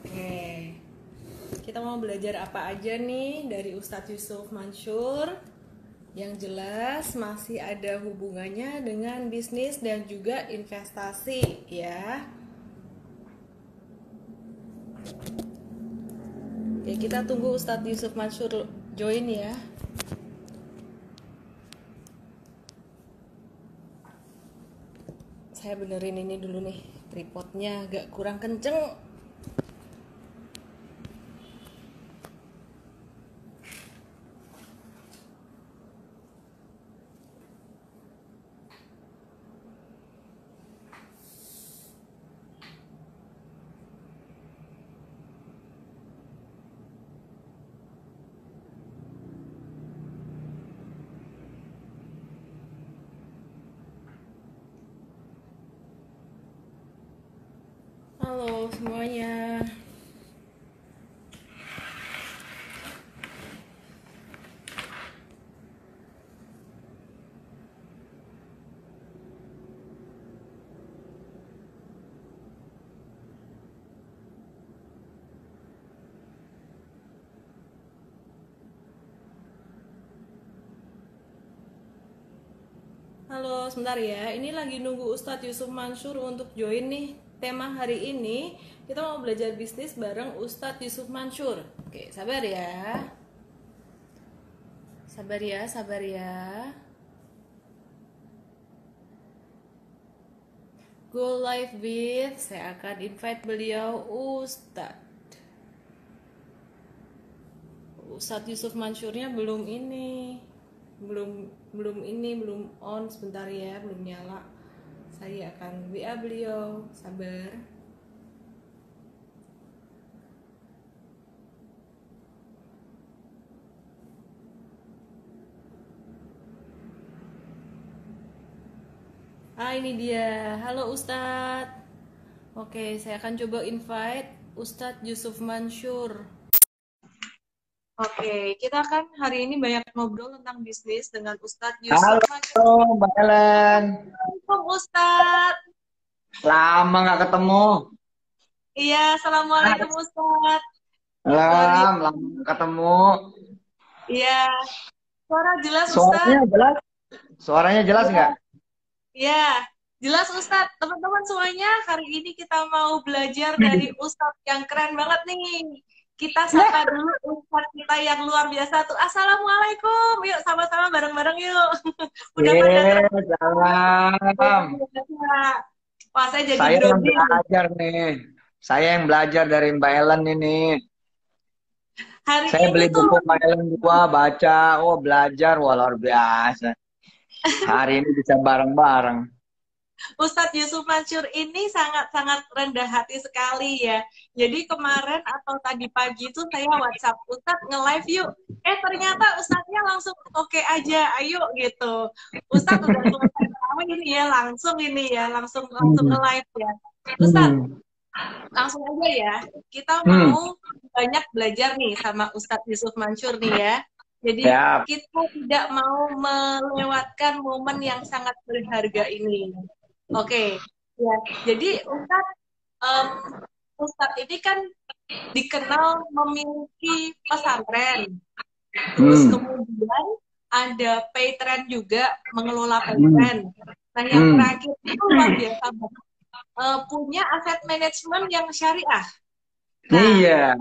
Oke, kita mau belajar apa aja nih dari Ustadz Yusuf Mansur. Yang jelas masih ada hubungannya dengan bisnis dan juga investasi ya. Oke, kita tunggu Ustadz Yusuf Mansur join ya. Saya benerin ini dulu nih, tripodnya agak kurang kenceng. Halo semuanya. Halo, sebentar ya. Ini lagi nunggu Ustadz Yusuf Mansur untuk join nih. Tema hari ini kita mau belajar bisnis bareng Ustadz Yusuf Mansur. Oke, sabar ya. Sabar ya, sabar ya. Go live with, saya akan invite beliau Ustadz. Ustadz Yusuf Mansurnya belum ini. Belum on, sebentar ya, belum nyala. Saya akan WA beliau, sabar. Ini dia. Halo Ustadz. Oke, saya akan coba invite Ustadz Yusuf Mansur. Oke, kita kan hari ini banyak ngobrol tentang bisnis dengan Ustadz Yusuf Mansur. Halo, Mbak Ellen. Assalamualaikum Ustadz. Lama nggak ketemu. Iya, Assalamualaikum Ustadz. Lama nggak ketemu. Iya, suara jelas Suaranya Ustadz. jelas? Suaranya jelas nggak? Iya, jelas Ustadz. Teman-teman semuanya, hari ini kita mau belajar dari Ustadz yang keren banget nih. Kita sapa dulu Ustadz kita yang luar biasa tuh. Assalamualaikum. Yuk sama-sama bareng-bareng yuk. Udah pada Salam. Wah, saya jadi Saya yang grogi. belajar nih. Saya yang belajar dari Mbak Ellen ini. Hari Saya ini beli tuh buku Mbak Ellen juga, baca, belajar, wah luar biasa. Hari ini bisa bareng-bareng. Ustadz Yusuf Mansur ini sangat-sangat rendah hati sekali ya. Jadi kemarin atau tadi pagi itu saya WhatsApp Ustadz nge-live yuk. Ternyata Ustadznya langsung oke aja, ayo gitu. Ustadz udah selesai tarawih ini ya, langsung nge-live ya. Ustadz, langsung aja ya. Kita mau banyak belajar nih sama Ustadz Yusuf Mansur nih ya. Jadi kita tidak mau melewatkan momen yang sangat berharga ini. Oke, ya. Jadi Ustadz ini kan dikenal memiliki pesantren. Terus kemudian ada Paytrend juga, mengelola Paytrend. Nah, yang terakhir itu luar biasa banget. Punya aset manajemen yang syariah. Nah, iya.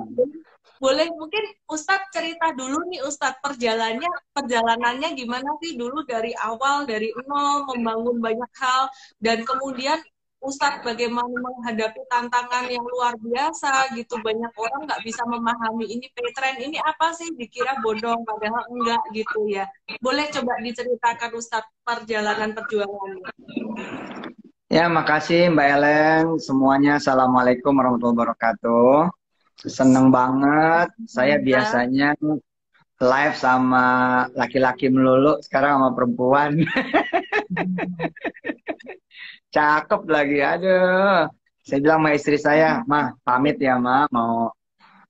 Boleh mungkin Ustadz cerita dulu nih Ustadz perjalanannya gimana sih dulu dari awal, dari nol, membangun banyak hal, dan kemudian Ustadz bagaimana menghadapi tantangan yang luar biasa gitu. Banyak orang nggak bisa memahami ini Paytrend, ini apa sih, dikira bodong, padahal enggak gitu ya. Boleh coba diceritakan Ustadz perjalanan perjuangannya. Ya, makasih Mbak Ellen. Semuanya, Assalamualaikum warahmatullahi wabarakatuh. Seneng banget. Saya biasanya live sama laki-laki melulu, sekarang sama perempuan. Cakep lagi, aduh. Saya bilang sama istri saya, "Mah, pamit ya, Mah, mau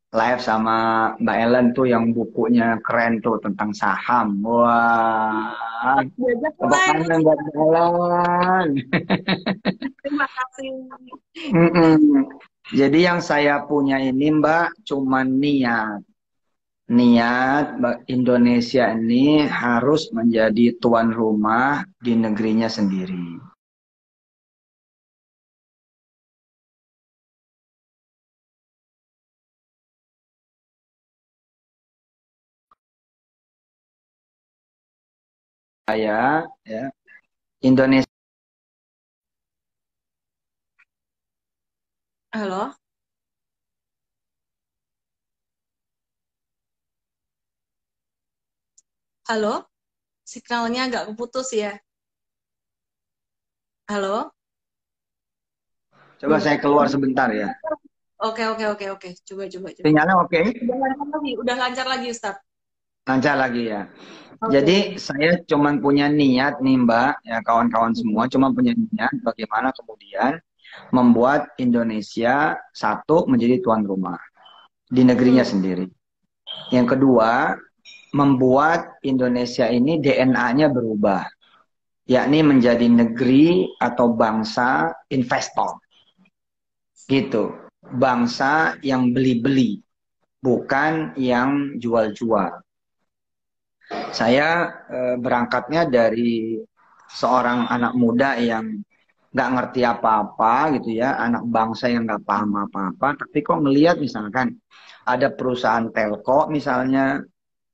live sama Mbak Ellen tuh yang bukunya keren tuh tentang saham." Wah, tepuk tangan buat Mbak Ellen. Terima kasih. Jadi yang saya punya ini Mbak, cuma niat. Niat Indonesia ini harus menjadi tuan rumah di negerinya sendiri. Saya, ya, Indonesia. Halo, halo, signalnya agak keputus ya. Halo, Coba saya keluar sebentar ya. oke, oke, oke, oke. Coba, coba, coba. Sinyalnya oke? Udah lancar lagi, Ustadz. Lancar lagi ya. Oke. Jadi saya cuma punya niat nih Mbak, ya kawan-kawan semua, cuma punya niat bagaimana kemudian membuat Indonesia satu menjadi tuan rumah di negerinya Hmm. sendiri. Yang kedua, membuat Indonesia ini DNA-nya berubah, yakni menjadi negeri atau bangsa investor. Gitu. Bangsa yang beli-beli, bukan yang jual-jual. Saya berangkatnya dari seorang anak muda yang nggak ngerti apa-apa gitu ya, anak bangsa yang nggak paham apa-apa, tapi kok ngelihat misalkan ada perusahaan telco misalnya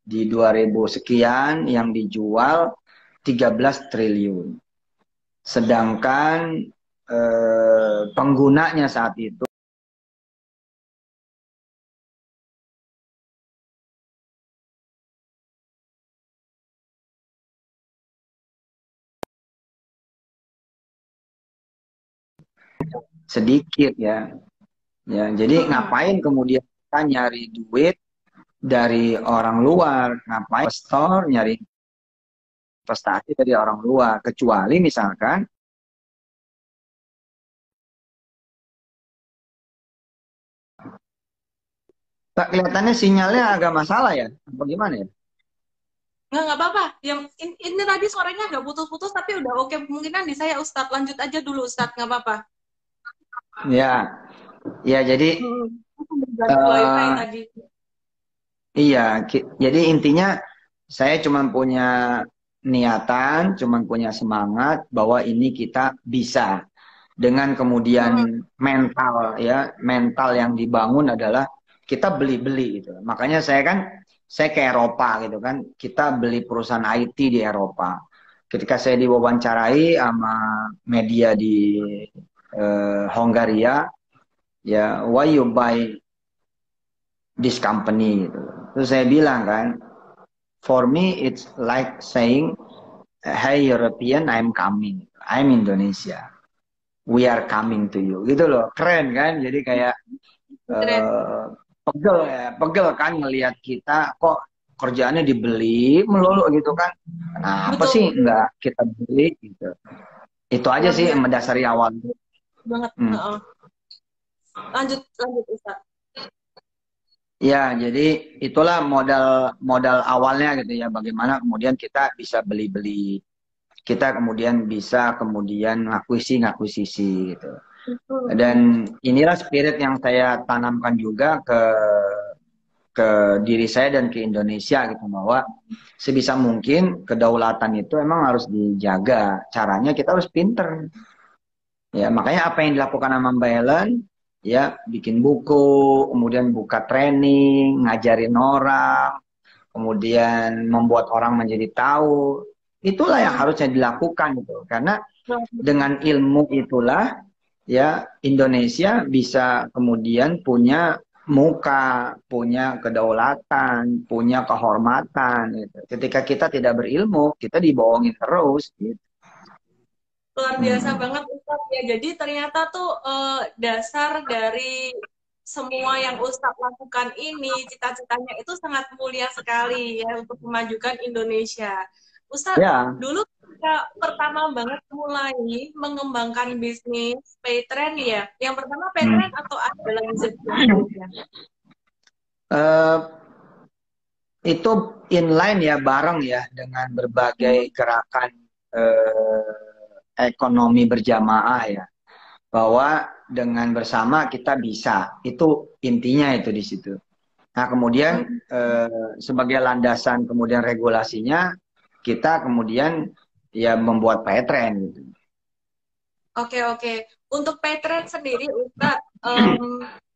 di 2000 sekian yang dijual 13 triliun. Sedangkan penggunanya saat itu sedikit ya. Ya, jadi Hmm. ngapain kemudian kita nyari duit dari orang luar? Ngapain investor nyari investasi dari orang luar? Kecuali misalkan Pak, kelihatannya sinyalnya agak masalah ya? Apa gimana ya? Nggak apa-apa. Yang ini tadi suaranya nggak putus-putus, tapi udah oke. Kemungkinan di saya, Ustadz. Lanjut aja dulu, Ustadz. Nggak apa-apa. Ya, ya jadi Hmm. Ganti wifi eh, tadi. iya, jadi intinya saya cuma punya niatan, cuma punya semangat bahwa ini kita bisa dengan kemudian Hmm. mental ya, mental yang dibangun adalah kita beli-beli gitu. Makanya saya ke Eropa gitu kan, kita beli perusahaan IT di Eropa. Ketika saya diwawancarai sama media di Hongaria, ya why you buy this company gitu. Terus saya bilang kan, for me it's like saying, hey European, I'm coming, I'm Indonesia, we are coming to you, gitu loh, keren kan? Jadi kayak Keren. eh, pegel ya, pegel kan ngelihat kita kok kerjaannya dibeli melulu gitu kan? Kenapa Betul, sih betul. nggak kita beli gitu? Itu aja Luar sih yang biasa mendasari awal. banget. Hmm. Heeh. Lanjut, lanjut, Ustadz. Ya, jadi itulah modal modal awalnya gitu ya. Bagaimana kemudian kita bisa beli-beli, kita kemudian bisa kemudian ngakuisisi gitu. Hmm. Dan inilah spirit yang saya tanamkan juga ke diri saya dan ke Indonesia gitu, bahwa sebisa mungkin kedaulatan itu emang harus dijaga. Caranya kita harus pinter. Ya, makanya apa yang dilakukan sama Mbak Ellen, ya bikin buku, kemudian buka training, ngajarin orang, kemudian membuat orang menjadi tahu, itulah yang Hmm. harusnya dilakukan gitu. Karena Luar biasa. dengan ilmu itulah ya Indonesia bisa kemudian punya muka, punya kedaulatan, punya kehormatan gitu. Ketika kita tidak berilmu, kita dibohongin terus gitu. Luar biasa Hmm. banget, Ustadz. Ya, jadi ternyata tuh dasar dari semua yang Ustadz lakukan ini, cita-citanya itu sangat mulia sekali ya untuk memajukan Indonesia. Ustadz, Ya, dulu ketika pertama banget mulai mengembangkan bisnis Paytrend ya, yang pertama Paytrend hmm. atau ada lanjut yang lainnya? Eh, itu inline ya, bareng ya dengan berbagai Hmm. gerakan ekonomi berjamaah ya, bahwa dengan bersama kita bisa. Itu intinya itu di situ. Nah, kemudian sebagai landasan kemudian regulasinya kita kemudian ya membuat Paytrend gitu. Oke, oke. Untuk Paytrend sendiri, Ustadz,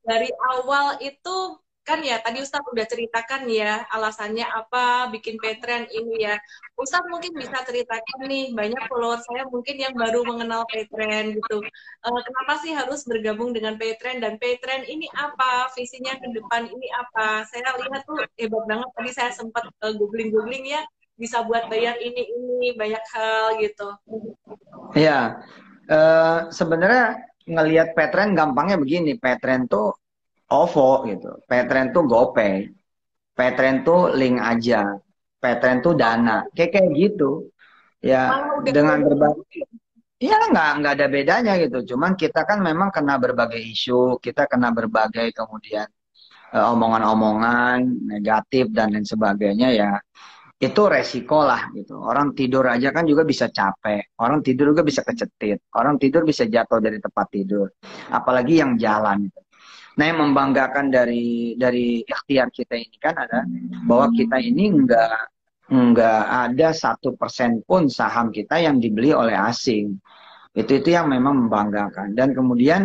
dari awal itu kan ya, tadi Ustadz udah ceritakan ya, alasannya apa bikin Paytrend ini ya. Ustadz mungkin bisa ceritakan nih, banyak follower saya mungkin yang baru mengenal Paytrend gitu. Kenapa sih harus bergabung dengan Paytrend, dan Paytrend ini apa, visinya ke depan ini apa. Saya lihat tuh hebat banget, tadi saya sempat googling-googling ya, bisa buat bayar ini, banyak hal gitu. Ya, sebenarnya ngelihat Paytrend gampangnya begini, Paytrend tuh OVO gitu, Paytrend tuh GoPay, Paytrend tuh link aja, Paytrend tuh Dana, kayak gitu. Ya, Malah udah dengan berbagai, ya nggak ada bedanya gitu. Cuman kita kan memang kena berbagai isu, kita kena berbagai kemudian omongan-omongan negatif dan lain sebagainya ya. Itu resiko lah gitu. Orang tidur aja kan juga bisa capek. Orang tidur juga bisa kecetit. Orang tidur bisa jatuh dari tempat tidur. Apalagi yang jalan. Gitu. Nah, yang membanggakan dari ikhtiar kita ini kan ada bahwa kita ini nggak ada 1% pun saham kita yang dibeli oleh asing. Itu yang memang membanggakan. Dan kemudian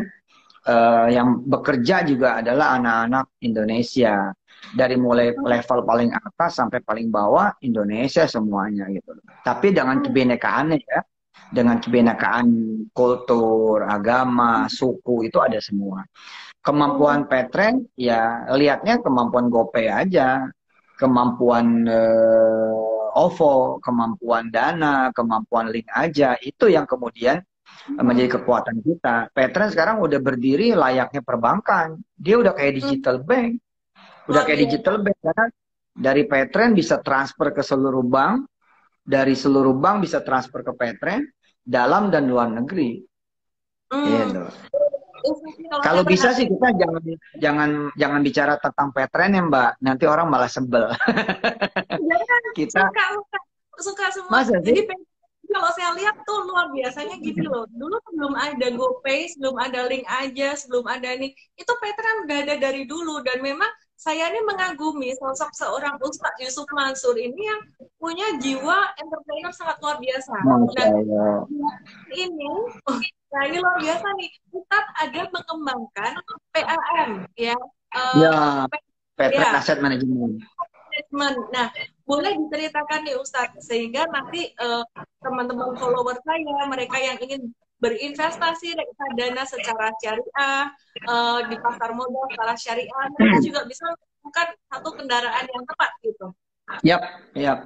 yang bekerja juga adalah anak-anak Indonesia. Dari mulai level paling atas sampai paling bawah, Indonesia semuanya gitu. Tapi dengan kebinekaan ya, dengan kebinekaan kultur, agama, suku itu ada semua. Kemampuan Paytrend ya lihatnya kemampuan GoPay aja, kemampuan OVO, kemampuan Dana, kemampuan link aja, itu yang kemudian menjadi kekuatan kita. Paytrend sekarang udah berdiri layaknya perbankan. Dia udah kayak digital bank. Udah kayak digital bank. Karena dari Paytrend bisa transfer ke seluruh bank. Dari seluruh bank bisa transfer ke Paytrend. Dalam dan luar negeri. Gitu. Kalau bisa sih kita jangan bicara tentang Paytrend ya Mbak. Nanti orang malah sebel. Kita suka semua. Jadi kalau saya lihat tuh luar biasanya gini loh. Dulu sebelum ada GoPay, sebelum ada link aja, sebelum ada nih, itu Paytrend udah ada dari dulu. Dan memang saya ini mengagumi sosok seorang Ustadz Yusuf Mansur ini yang punya jiwa entrepreneur sangat luar biasa. Nah ini luar biasa nih. Ustadz ada mengembangkan PAM ya. Paytrend Asset Management. Nah, boleh diceritakan nih Ustadz, sehingga nanti teman-teman follower saya, mereka yang ingin berinvestasi reksadana secara syariah, di pasar modal secara syariah, mereka juga bisa melakukan satu kendaraan yang tepat gitu. Yap.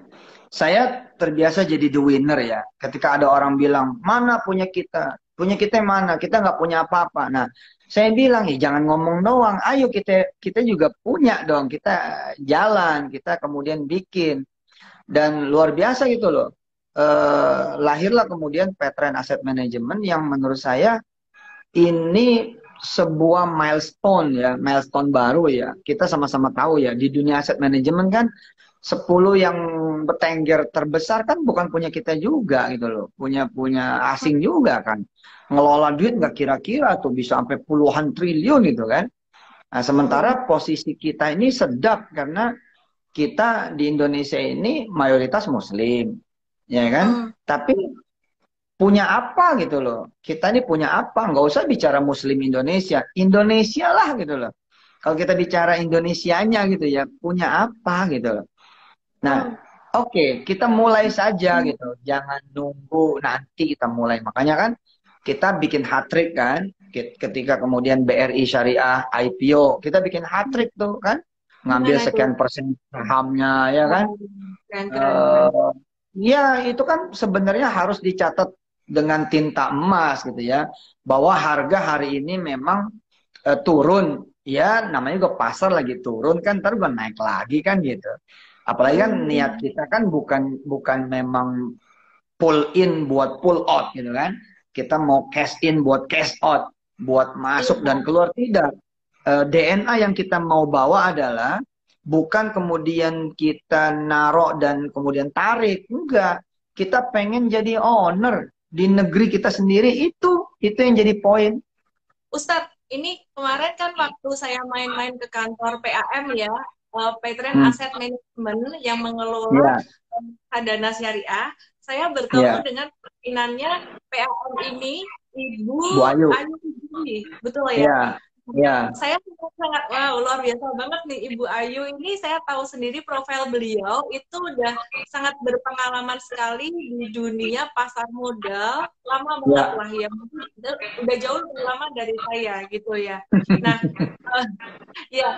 Saya terbiasa jadi the winner ya. Ketika ada orang bilang, mana punya kita? Punya kita mana? Kita nggak punya apa-apa. Nah, saya bilang, jangan ngomong doang. Ayo kita juga punya dong. Kita jalan, kita kemudian bikin. Dan luar biasa gitu loh. Lahirlah kemudian Paytrend Asset Management yang menurut saya ini sebuah milestone ya, milestone baru ya. Kita sama-sama tahu ya, di dunia asset management kan 10 yang bertengger terbesar kan bukan punya kita juga gitu loh. Punya asing juga kan. Ngelola duit nggak kira-kira tuh bisa sampai puluhan triliun gitu kan. Nah, sementara posisi kita ini sedap karena kita di Indonesia ini mayoritas muslim. Ya kan? Tapi punya apa gitu loh. Kita ini punya apa? Nggak usah bicara muslim Indonesia. Indonesia lah gitu loh. Kalau kita bicara Indonesianya gitu ya, punya apa gitu loh. Nah, oke, kita mulai saja gitu. Jangan nunggu nanti kita mulai. Makanya kan kita bikin hat-trick kan. Ketika kemudian BRI Syariah IPO, kita bikin hat-trick tuh kan. Ngambil sekian persen sahamnya ya kan. Ya, itu kan sebenarnya harus dicatat dengan tinta emas gitu ya. Bahwa harga hari ini memang turun. Ya, namanya juga pasar lagi turun kan. Ntar juga naik lagi kan gitu. Apalagi kan niat kita kan bukan memang pull in buat pull out gitu kan. Kita mau cash in buat cash out. Buat masuk dan keluar. Tidak. DNA yang kita mau bawa adalah bukan kemudian kita narok dan kemudian tarik. Enggak. Kita pengen jadi owner di negeri kita sendiri. Itu yang jadi poin. Ustadz, ini kemarin kan waktu saya main-main ke kantor PAM ya, Pattern Hmm. Asset Management yang mengelola Iya, dana syariah, saya bertemu iya, dengan pimpinannya PAM ini, Ibu Bu Ayu. Ayu Fitri. Betul ya? Iya, iya, Saya sangat wow, luar biasa banget nih Ibu Ayu ini. Saya tahu sendiri profil beliau itu udah sangat berpengalaman sekali di dunia pasar modal, lama banget iya. lah ya, udah jauh lebih lama dari saya gitu ya. Nah, uh, ya,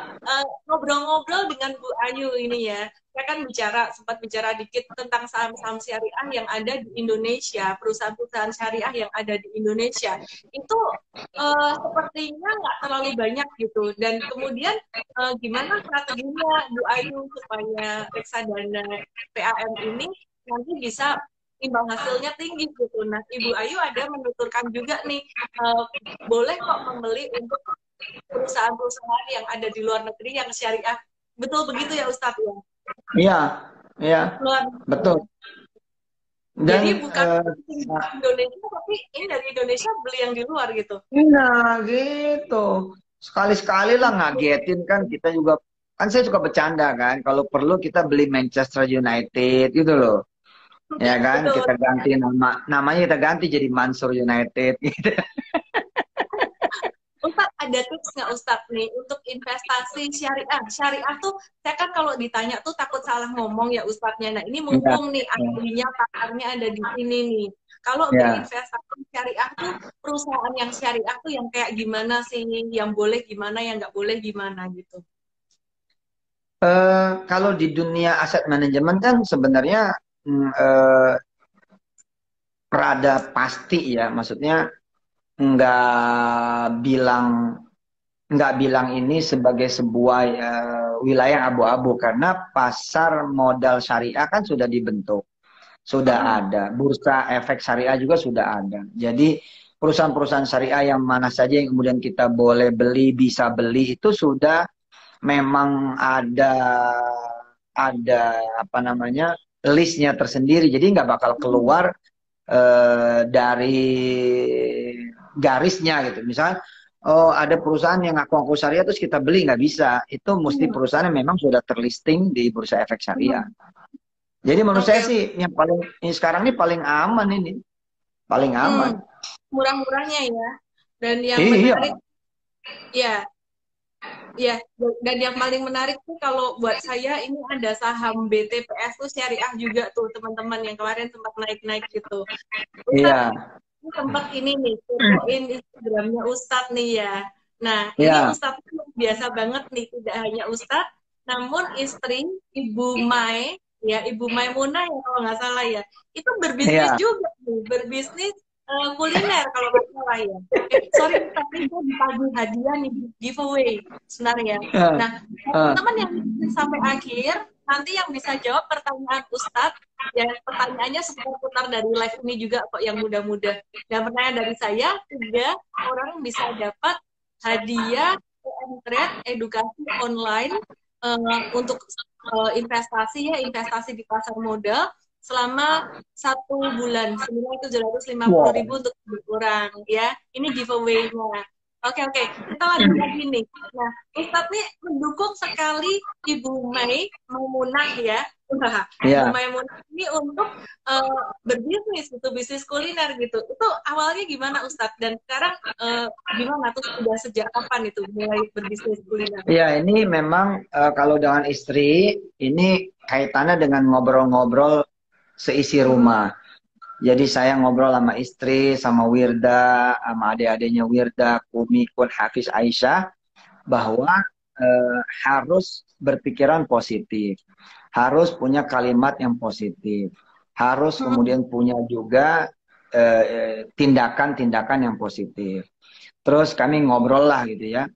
ngobrol-ngobrol dengan Bu Ayu ini ya. Saya kan sempat bicara dikit tentang saham-saham syariah yang ada di Indonesia, perusahaan-perusahaan syariah yang ada di Indonesia. Itu sepertinya nggak terlalu banyak gitu. Dan kemudian gimana strateginya Bu Ayu supaya reksadana PAM ini nanti bisa imbal hasilnya tinggi gitu. Nah, Ibu Ayu ada menuturkan juga nih, boleh kok membeli untuk perusahaan-perusahaan yang ada di luar negeri yang syariah. Betul begitu ya Ustadz ya? Iya, iya, Luar betul. biasa. Dan Jadi bukan di Indonesia, tapi ini dari Indonesia beli yang di luar gitu. nah gitu. Sekali-sekali lah ngagetin kan kita juga kan saya suka bercanda kan. Kalau perlu kita beli Manchester United gitu loh. Ya kan, Betul. kita ganti namanya kita ganti jadi Mansur United gitu. Ustadz, ada tips nggak Ustadz nih untuk investasi syariah? Syariah tuh, saya kan kalau ditanya tuh takut salah ngomong ya Ustadznya. Nah ini Iya, mumpung nih ahlinya, pakarnya ada di sini nih. Kalau iya. berinvestasi syariah tuh, perusahaan yang syariah tuh yang kayak gimana sih? Yang boleh gimana, yang nggak boleh gimana gitu. Kalau di dunia aset manajemen kan sebenarnya rada pasti ya, maksudnya nggak bilang nggak bilang ini sebagai sebuah wilayah abu-abu karena pasar modal syariah kan sudah dibentuk, sudah ada bursa efek syariah juga sudah ada. Jadi perusahaan-perusahaan syariah yang mana saja yang kemudian kita boleh beli, bisa beli itu sudah memang ada apa namanya listnya tersendiri. Jadi nggak bakal keluar dari garisnya gitu. Misalnya, oh ada perusahaan yang ngaku-ngaku syariah terus kita beli nggak bisa. Itu mesti perusahaan yang memang sudah terlisting di bursa efek syariah. Jadi menurut Oke, saya sih yang paling ini sekarang ini paling aman ini, paling aman. murah-murahnya ya. Dan yang Iya, menarik, ya, ya, dan yang paling menarik tuh kalau buat saya ini ada saham BTPS tuh syariah juga tuh teman-teman yang kemarin sempat naik-naik gitu. Ustadz, iya, sempat ini nih, fotoin Instagramnya Ustadz nih ya. Nah, ini iya, Ustadz biasa banget nih, tidak hanya Ustadz, namun istri Ibu Mai, ya Ibu Maimunah ya kalau nggak salah ya, itu berbisnis iya. juga nih, berbisnis kuliner kalau nggak salah ya. Sorry, tapi itu dibagi hadiah nih, giveaway sebenarnya. Eh, Nah, eh, teman-teman yang sampai akhir, nanti yang bisa jawab pertanyaan Ustadz, ya pertanyaannya seputar dari live ini juga kok yang mudah-mudah. Dan pertanyaan dari saya, 3 orang bisa dapat hadiah trade edukasi online untuk investasi ya, investasi di pasar modal selama 1 bulan, senilai 750.000 wow. untuk 2 orang ya. Ini giveaway-nya. Oke, oke. Kita lanjut lagi nih. Nah, Ustadz nih mendukung sekali Ibu Maimunah ya. Wah, Ibu Iya. Maimunah ini untuk berbisnis, itu bisnis kuliner gitu. Itu awalnya gimana Ustadz? Dan sekarang gimana tuh sudah sejak kapan itu mulai berbisnis kuliner? Ya, ini memang kalau dengan istri, ini kaitannya dengan ngobrol-ngobrol seisi rumah. Jadi saya ngobrol sama istri, sama Wirda, sama adik-adiknya Wirda, Kumi, Kun, Hafiz, Aisyah, bahwa harus berpikiran positif, harus punya kalimat yang positif, harus kemudian punya juga tindakan-tindakan yang positif. Terus kami ngobrol lah gitu ya,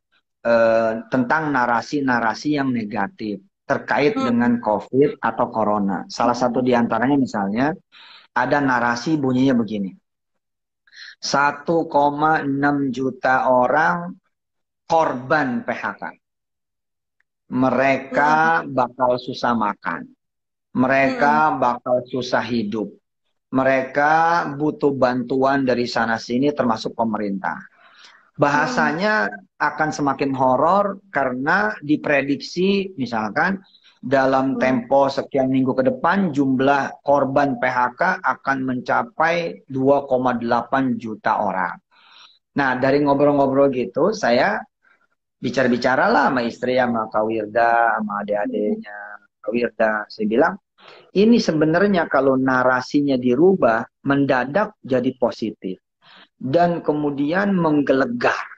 tentang narasi-narasi yang negatif terkait dengan COVID atau Corona. Salah satu diantaranya misalnya, ada narasi bunyinya begini. 1,6 juta orang korban PHK. Mereka bakal susah makan. Mereka bakal susah hidup. Mereka butuh bantuan dari sana sini termasuk pemerintah. Bahasanya akan semakin horor karena diprediksi misalkan dalam tempo sekian minggu ke depan jumlah korban PHK akan mencapai 2,8 juta orang. Nah, dari ngobrol-ngobrol gitu, saya bicara-bicara lah sama istri, sama Kak Wirda, sama adik-adiknya Kak Wirda. Saya bilang, ini sebenarnya kalau narasinya dirubah, mendadak jadi positif. Dan kemudian menggelegar.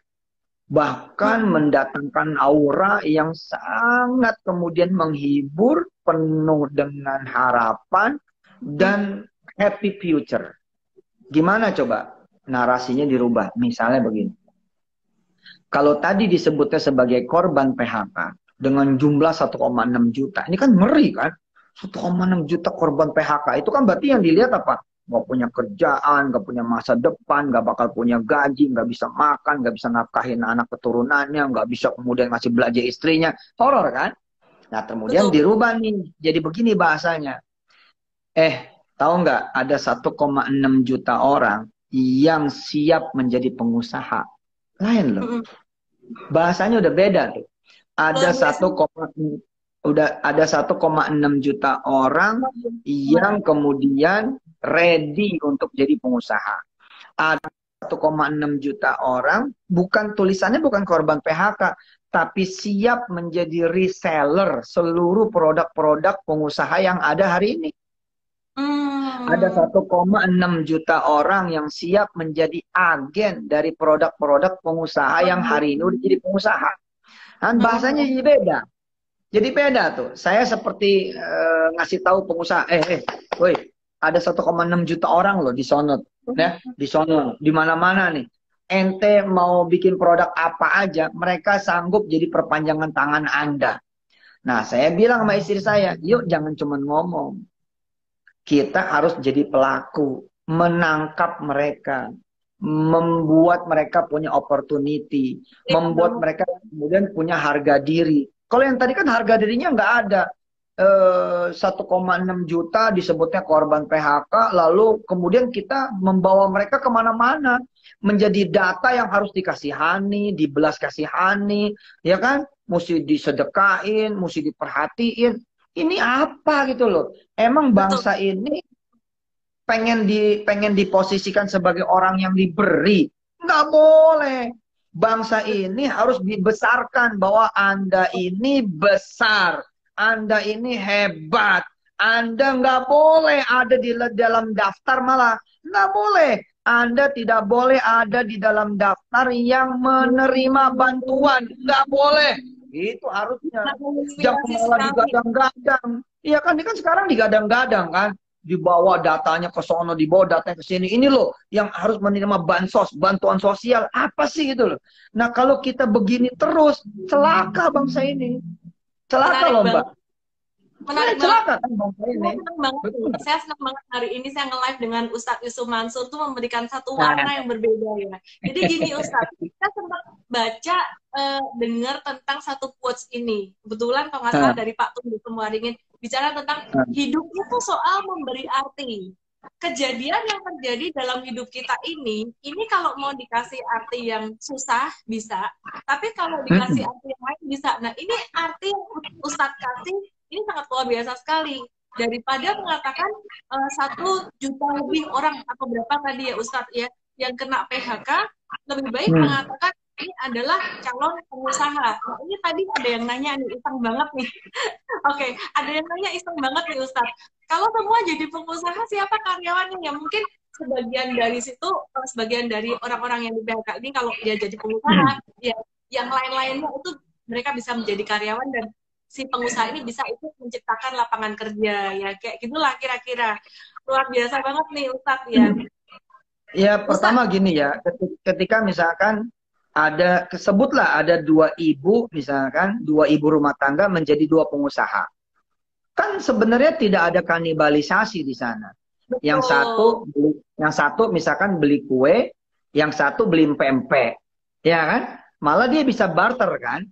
Bahkan mendatangkan aura yang sangat kemudian menghibur, penuh dengan harapan, dan happy future. Gimana coba narasinya dirubah? Misalnya begini. Kalau tadi disebutnya sebagai korban PHK dengan jumlah 1,6 juta. Ini kan ngeri kan? 1,6 juta korban PHK. Itu kan berarti yang dilihat apa? Nggak punya kerjaan, nggak punya masa depan, nggak bakal punya gaji, nggak bisa makan, nggak bisa nafkahin anak keturunannya, nggak bisa kemudian ngasih belanja istrinya. Horor kan? Nah, kemudian dirubah nih. Jadi begini bahasanya. Tahu nggak? Ada 1,6 juta orang yang siap menjadi pengusaha. Lain loh. Bahasanya udah beda tuh. Ada 1,6 juta orang yang kemudian ready untuk jadi pengusaha. Ada 1,6 juta orang bukan tulisannya bukan korban PHK, tapi siap menjadi reseller seluruh produk-produk pengusaha yang ada hari ini. Ada 1,6 juta orang yang siap menjadi agen dari produk-produk pengusaha yang hari ini udah jadi pengusaha. Dan bahasanya jadi beda. Jadi beda tuh. Saya seperti ngasih tahu pengusaha, woi, ada 1,6 juta orang loh di sono, ya, di sono, di mana-mana nih. Ente mau bikin produk apa aja, mereka sanggup jadi perpanjangan tangan Anda. Nah, saya bilang sama istri saya, yuk jangan cuma ngomong. Kita harus jadi pelaku, menangkap mereka, membuat mereka punya opportunity, membuat mereka kemudian punya harga diri. Kalau yang tadi kan harga dirinya nggak ada. 1,6 juta disebutnya korban PHK, lalu kemudian kita membawa mereka kemana-mana. Menjadi data yang harus dikasihani, dibelas kasihani, ya kan? Mesti disedekain, mesti diperhatiin. Ini apa gitu loh. Emang bangsa ini pengen diposisikan sebagai orang yang diberi. Nggak boleh. Bangsa ini harus dibesarkan bahwa Anda ini besar. Anda ini hebat. Anda nggak boleh ada di dalam daftar malah. Nggak boleh. Anda tidak boleh ada di dalam daftar yang menerima bantuan. Nggak boleh. Itu harusnya. Jangan malah digadang-gadang. Iya kan, ini kan sekarang digadang-gadang kan. Dibawa datanya ke sono, dibawa datanya ke sini. Ini loh yang harus menerima bansos, bantuan sosial. Apa sih gitu loh. Nah kalau kita begini terus, celaka bangsa ini. Celaka loh Mbak. Menarik celaka kan bangsa ini. Saya senang banget hari ini saya nge-live dengan Ustadz Yusuf Mansur tuh memberikan satu warna yang berbeda ya. Jadi gini Ustadz, kita sempat baca, dengar tentang satu quotes ini. Kebetulan kalau nggak salah dari Pak Tumbuh Kemaringin bicara tentang hidup itu soal memberi arti. Kejadian yang terjadi dalam hidup kita ini kalau mau dikasih arti yang susah bisa, tapi kalau dikasih arti yang lain bisa. Nah ini arti yang Ustadz kasih ini sangat luar biasa sekali. Daripada mengatakan 1 juta lebih orang atau berapa tadi ya Ustadz ya yang kena PHK, lebih baik mengatakan ini adalah calon pengusaha. Nah, ini tadi ada yang nanya nih, iseng banget nih. Oke, ada yang nanya iseng banget nih Ustadz. Kalau semua jadi pengusaha, siapa karyawannya? Ya mungkin sebagian dari situ, sebagian dari orang-orang yang di PHK ini kalau dia jadi pengusaha, ya yang lain-lainnya itu mereka bisa menjadi karyawan dan si pengusaha ini bisa ikut menciptakan lapangan kerja. Ya kayak gitulah kira-kira. Luar biasa banget nih Ustadz ya. Ya pertama gini ya, ketika misalkan sebutlah ada 2 ibu, misalkan 2 ibu rumah tangga menjadi 2 pengusaha. Kan sebenarnya tidak ada kanibalisasi di sana. Betul. Yang satu misalkan beli kue, yang satu beli pempek. Ya kan? Malah dia bisa barter kan?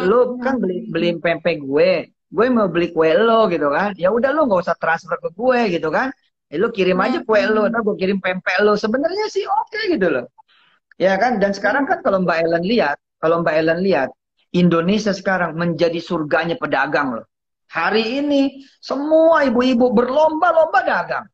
Lu kan beli pempek gue mau beli kue lo gitu kan. Ya udah lu nggak usah transfer ke gue gitu kan. Lu kirim aja kue lo, ntar gue kirim pempek lo. Sebenarnya sih oke gitu loh. Ya kan? Dan sekarang kan kalau Mbak Ellen lihat, Indonesia sekarang menjadi surganya pedagang loh. Hari ini semua ibu-ibu berlomba-lomba dagang.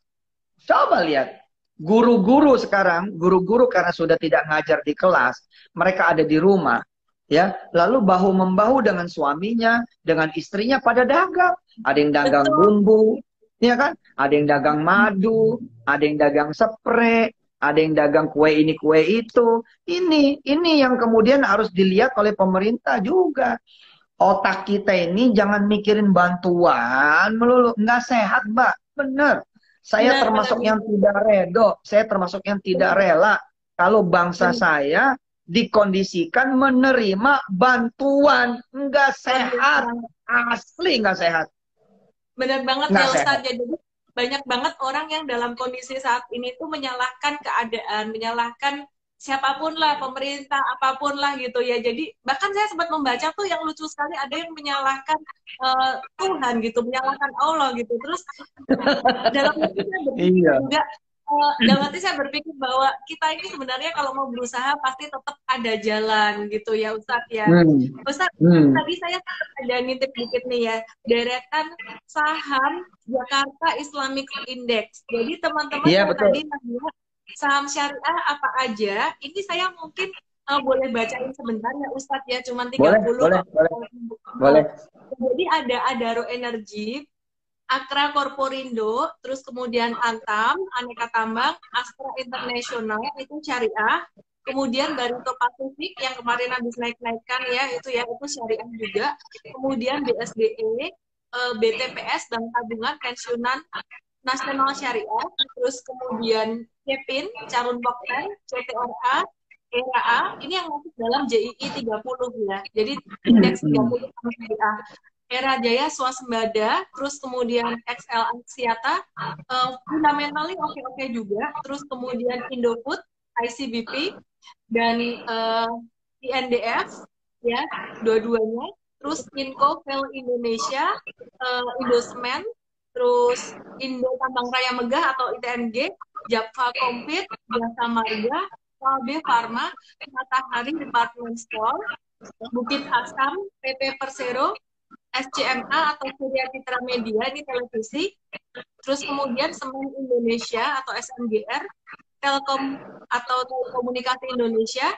Coba lihat. Guru-guru sekarang, guru-guru karena sudah tidak ngajar di kelas, mereka ada di rumah. Ya, lalu bahu-membahu dengan suaminya, dengan istrinya pada dagang. Ada yang dagang Betul. bumbu, ya kan? Ada yang dagang madu, ada yang dagang spray, ada yang dagang kue ini kue itu. Ini yang kemudian harus dilihat oleh pemerintah juga. Otak kita ini jangan mikirin bantuan melulu, nggak sehat, Mbak. Bener. Saya Benar, benar, termasuk yang benar. tidak redo, saya termasuk yang tidak Benar, rela kalau bangsa benar. saya dikondisikan menerima bantuan. Nggak sehat, Benar. asli nggak sehat, Benar banget ya nggak sehat. Ustadz. Jadi banyak banget orang yang dalam kondisi saat ini tuh menyalahkan keadaan, menyalahkan siapapun lah, pemerintah, apapun lah gitu ya. Jadi bahkan saya sempat membaca tuh yang lucu sekali ada yang menyalahkan Tuhan gitu, menyalahkan Allah gitu. Terus dalam hati saya berpikir Iya. juga dalam hati saya berpikir bahwa kita ini sebenarnya kalau mau berusaha pasti tetap ada jalan gitu ya Ustadz ya. Hmm. Ustadz, Hmm. tadi saya ada nitip dikit nih ya, deretan saham Jakarta Islamic Index. Jadi teman-teman Iya yang betul. tadi nanya saham syariah apa aja, ini saya mungkin boleh bacain sebentar ya Ustadz ya, cuma 30 Boleh, boleh, boleh, boleh. jadi ada Adaro Energy, Akra Korporindo, terus kemudian Antam, Aneka Tambang, Astra International itu syariah, kemudian Barito Pasifik yang kemarin habis naik-naikkan ya itu syariah juga, kemudian BSDE, BTPS Bank Tabungan Pensiunan Nasional Syariah, terus kemudian Kepin, Carun Pokpen, CTRA, ERA, ini yang masuk dalam JII 30 ya. Jadi indeks 30 sama syariah. Era Jaya Swasembada, terus kemudian XL Aksiata, fundamentalnya oke-oke juga, terus kemudian Indofood, ICBP, dan INDF, ya, dua-duanya, terus Inco Vel Indonesia, Indosemen, terus Indo Tambang Raya Megah atau ITMG, Japfa Kompit, Jasa Marga, Kalbe Pharma, Matahari Department Store, Bukit Asam, PP Persero, SCMA atau Surya Citra Media di televisi, terus kemudian Semen Indonesia atau SMGR, Telkom atau Telekomunikasi Indonesia,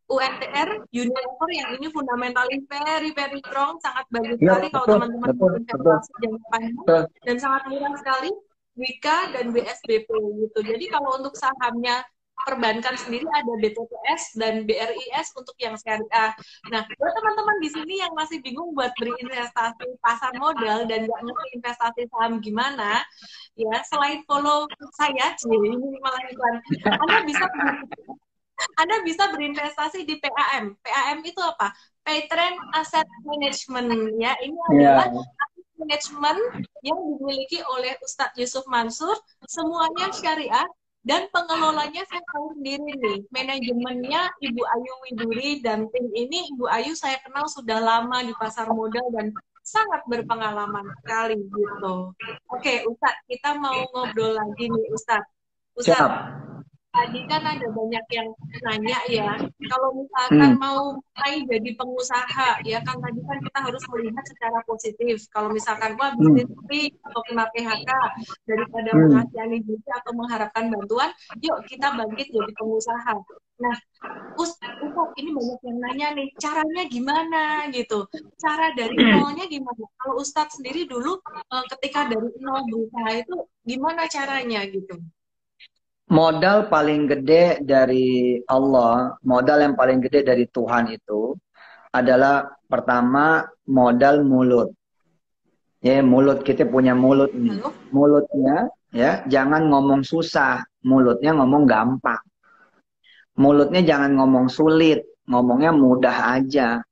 UNTR, Unilever yang ini fundamentalnya very very strong, sangat bagus Iya sekali kalau betul, teman-teman betul, betul, investasi jangka panjang betul. dan sangat murah sekali. Wika dan BSBP gitu. Jadi kalau untuk sahamnya perbankan sendiri ada BTPS dan BRIS untuk yang syariah. Nah, buat teman-teman di sini yang masih bingung buat berinvestasi pasar modal dan nggak ngerti investasi saham gimana, ya selain follow saya, ini malah iklan, Anda bisa berinvestasi di PAM. PAM itu apa? Paytrend Asset Management ya. Ini adalah Iya. manajemen yang dimiliki oleh Ustadz Yusuf Mansur, semuanya syariah, dan pengelolanya saya tahu sendiri nih. Manajemennya Ibu Ayu Widuri dan tim ini, Ibu Ayu saya kenal sudah lama di pasar modal dan sangat berpengalaman sekali gitu. Oke, Ustadz, kita mau ngobrol lagi nih Ustadz. Siap. Tadi kan ada banyak yang nanya ya, kalau misalkan mau mulai jadi pengusaha, ya kan tadi kan kita harus melihat secara positif. Kalau misalkan wah bisnis sepi atau kena PHK, daripada mengasihani diri atau mengharapkan bantuan, yuk kita bangkit jadi pengusaha. Nah, Ustaz, ini banyak yang nanya nih, caranya gimana gitu? Cara dari nolnya gimana? Kalau Ustadz sendiri dulu ketika dari nol berusaha itu gimana caranya gitu? Modal paling gede dari Allah, modal yang paling gede dari Tuhan itu adalah pertama modal mulut. Ya, mulut kita punya mulut nih. Mulutnya ya, jangan ngomong susah, mulutnya ngomong gampang. Mulutnya jangan ngomong sulit, ngomongnya mudah aja.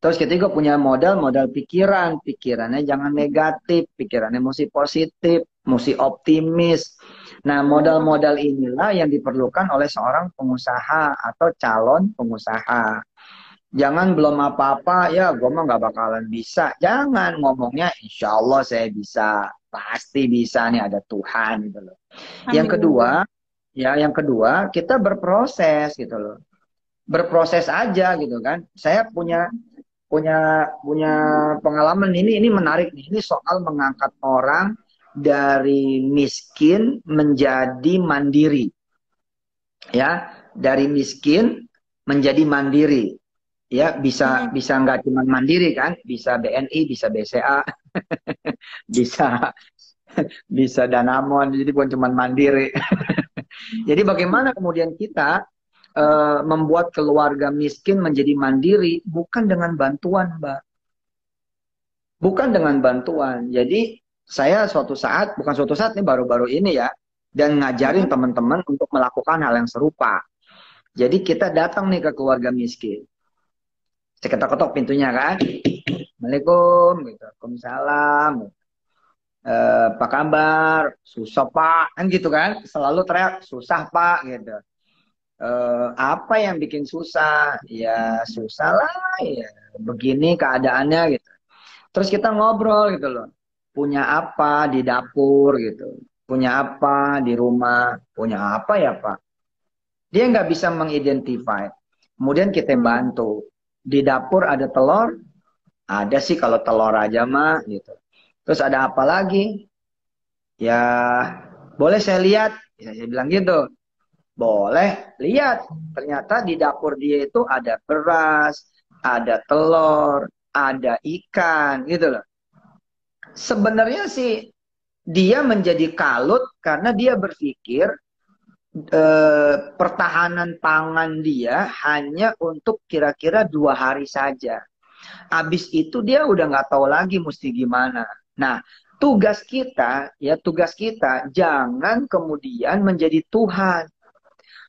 Terus kita juga punya modal pikiran. Pikirannya jangan negatif, pikirannya mesti positif, mesti optimis. Nah, modal-modal inilah yang diperlukan oleh seorang pengusaha atau calon pengusaha. Jangan belum apa-apa, ya gue mah nggak bakalan bisa. Jangan ngomongnya, insya Allah saya bisa. Pasti bisa nih, ada Tuhan gitu loh. Yang kedua, Ya, yang kedua, kita berproses gitu loh. Berproses aja gitu kan. Saya punya punya punya pengalaman ini menarik nih. Ini soal mengangkat orang dari miskin menjadi mandiri. Ya, dari miskin menjadi mandiri. Ya, bisa Mm-mm. bisa nggak cuma mandiri kan, bisa BNI, bisa BCA, bisa bisa Danamon, jadi bukan cuma mandiri. Jadi bagaimana kemudian kita membuat keluarga miskin menjadi mandiri bukan dengan bantuan, Mbak. Bukan dengan bantuan. Jadi saya suatu saat, bukan suatu saat nih baru-baru ini ya, dan ngajarin Mm-mm. teman-teman untuk melakukan hal yang serupa. Jadi kita datang nih ke keluarga miskin. Saya ketok-ketok pintunya kan. Assalamualaikum, gitu. Waalaikumsalam. Apa kabar? Susah Pak, kan gitu kan? Selalu teriak, susah Pak, gitu. Apa yang bikin susah? Ya susah lah, ya begini keadaannya gitu. Terus kita ngobrol gitu loh. Punya apa di dapur gitu. Punya apa di rumah. Punya apa ya Pak? Dia nggak bisa mengidentify. Kemudian kita Mm. bantu. Di dapur ada telur. Ada sih kalau telur aja mah gitu. Terus ada apa lagi? Ya boleh saya lihat. Ya, saya bilang gitu. Boleh, lihat. Ternyata di dapur dia itu ada beras, ada telur, ada ikan, gitu loh. Sebenarnya sih dia menjadi kalut karena dia berpikir pertahanan pangan dia hanya untuk kira-kira 2 hari saja. Habis itu dia udah nggak tahu lagi mesti gimana. Nah, tugas kita jangan kemudian menjadi Tuhan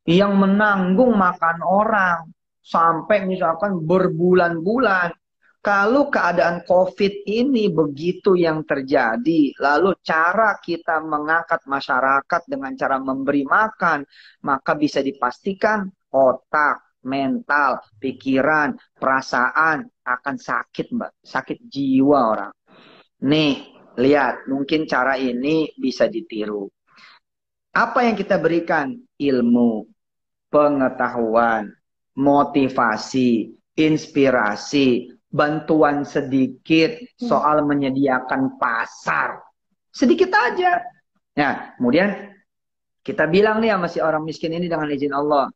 yang menanggung makan orang sampai misalkan berbulan-bulan. Kalau keadaan COVID ini begitu yang terjadi, lalu cara kita mengangkat masyarakat dengan cara memberi makan, maka bisa dipastikan otak, mental, pikiran, perasaan akan sakit, Mbak. Sakit jiwa orang. Nih, lihat, mungkin cara ini bisa ditiru. Apa yang kita berikan? Ilmu, pengetahuan, motivasi, inspirasi, bantuan sedikit soal menyediakan pasar. Sedikit aja. Nah, kemudian kita bilang nih sama si orang miskin ini dengan izin Allah.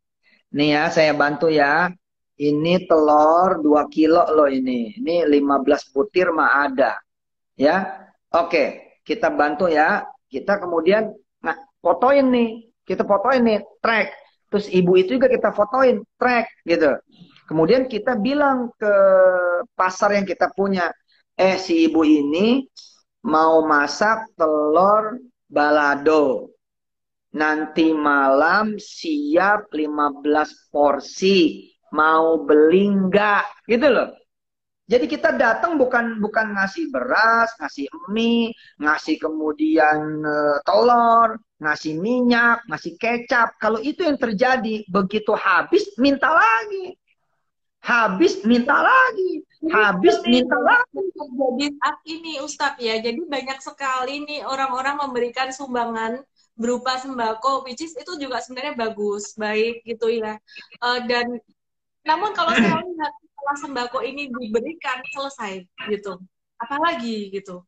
Nih ya, saya bantu ya. Ini telur 2 kilo loh ini. Ini 15 butir mah ada. Ya, oke. Kita bantu ya. Kita kemudian fotoin nih. Kita fotoin nih, track. Terus ibu itu juga kita fotoin, track gitu. Kemudian kita bilang ke pasar yang kita punya, si ibu ini mau masak telur balado. Nanti malam siap 15 porsi. Mau beli enggak? Gitu loh. Jadi kita datang bukan ngasih beras, ngasih mie, ngasih kemudian telur, ngasih minyak, ngasih kecap. Kalau itu yang terjadi, begitu habis minta lagi. Habis minta lagi. Jadi Habis seperti minta lagi. yang terjadi saat ini Ustadz ya. Jadi banyak sekali nih orang-orang memberikan sumbangan berupa sembako, which is itu juga sebenarnya bagus, baik gitu ya. Dan namun kalau saya lihat setelah sembako ini diberikan selesai gitu, apalagi gitu.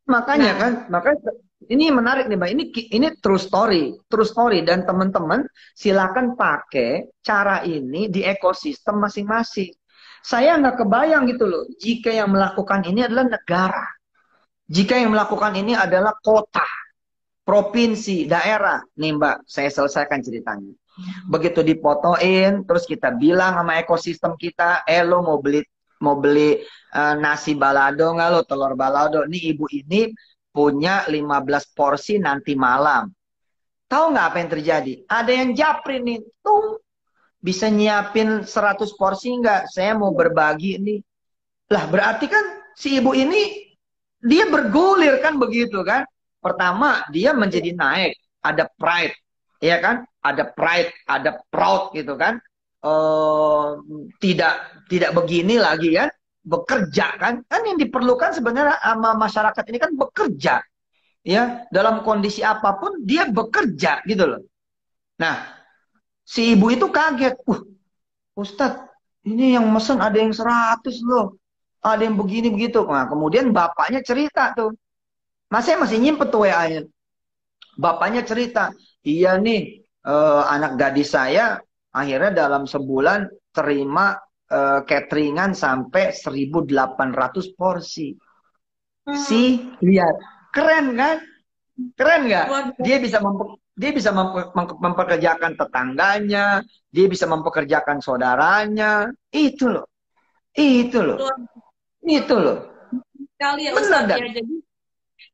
Makanya Nah, kan, makanya ini menarik nih, Mbak. Ini true story dan teman-teman silakan pakai cara ini di ekosistem masing-masing. Saya nggak kebayang gitu loh, jika yang melakukan ini adalah negara, jika yang melakukan ini adalah kota, provinsi, daerah. Nih Mbak, saya selesaikan ceritanya. Begitu dipotoin, terus kita bilang sama ekosistem kita, lo mau beli nasi balado nggak lo, telur balado. Nih ibu ini punya 15 porsi nanti malam. Tahu nggak apa yang terjadi? Ada yang japri nih, tuh bisa nyiapin 100 porsi nggak? Saya mau berbagi nih. Lah berarti kan si ibu ini dia bergulir kan begitu kan? Pertama dia menjadi naik, ada pride, ya kan? Ada pride, ada proud gitu kan? Tidak tidak begini lagi kan? Bekerja kan? Kan yang diperlukan sebenarnya sama masyarakat ini kan bekerja, ya dalam kondisi apapun dia bekerja gitu loh. Nah, si ibu itu kaget. Ustadz, ini yang mesen ada yang 100 loh. Ada yang begini begitu. Nah, kemudian bapaknya cerita tuh. Masih nyimpen tuh WA-nya. Bapaknya cerita, iya nih anak gadis saya akhirnya dalam sebulan terima cateringan sampai 1.800 porsi. Lihat, keren kan? Keren nggak? Dia bisa mempekerjakan tetangganya, dia bisa mempekerjakan saudaranya. Itu loh, itu loh. Sekali ya Benar Ustadz dan ya. Jadi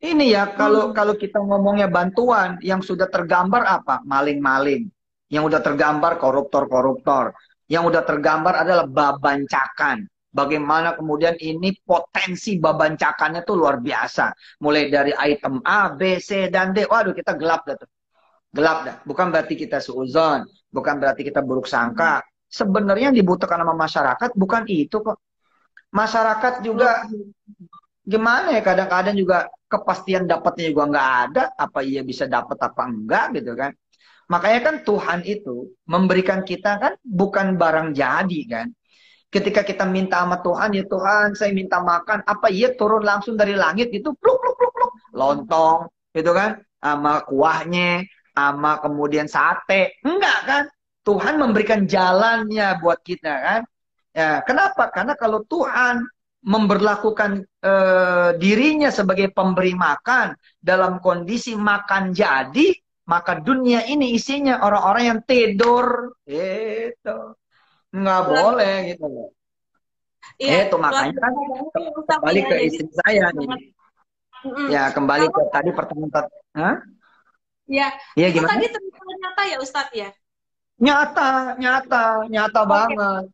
ini ya kalau kita ngomongnya bantuan yang sudah tergambar apa? Maling-maling. Yang udah tergambar koruptor-koruptor. Yang udah tergambar adalah babancakan. Bagaimana kemudian ini potensi babancakannya tuh luar biasa. Mulai dari item A, B, C, dan D. Waduh, kita gelap dah tuh. Gelap dah. Bukan berarti kita suuzon. Bukan berarti kita buruk sangka. Sebenarnya yang dibutuhkan sama masyarakat bukan itu kok. Masyarakat juga gimana ya, kadang-kadang juga kepastian dapatnya juga nggak ada, apa iya bisa dapat apa enggak gitu kan. Makanya kan Tuhan itu memberikan kita kan bukan barang jadi kan. Ketika kita minta sama Tuhan, ya Tuhan saya minta makan, apa iya turun langsung dari langit gitu, pluk pluk pluk pluk, lontong gitu kan, sama kuahnya, sama kemudian sate, enggak kan. Tuhan memberikan jalannya buat kita kan. Ya, kenapa? Karena kalau Tuhan memberlakukan dirinya sebagai pemberi makan dalam kondisi makan jadi, maka dunia ini isinya orang-orang yang tidur. Itu nggak boleh gitu loh. iya, Itu makanya kan kembali ke istri saya nih. Ya kembali ke tadi pertemuan. Hah? Ya, Iya itu gimana? tadi ternyata ya Ustadz ya. Nyata Oke, banget.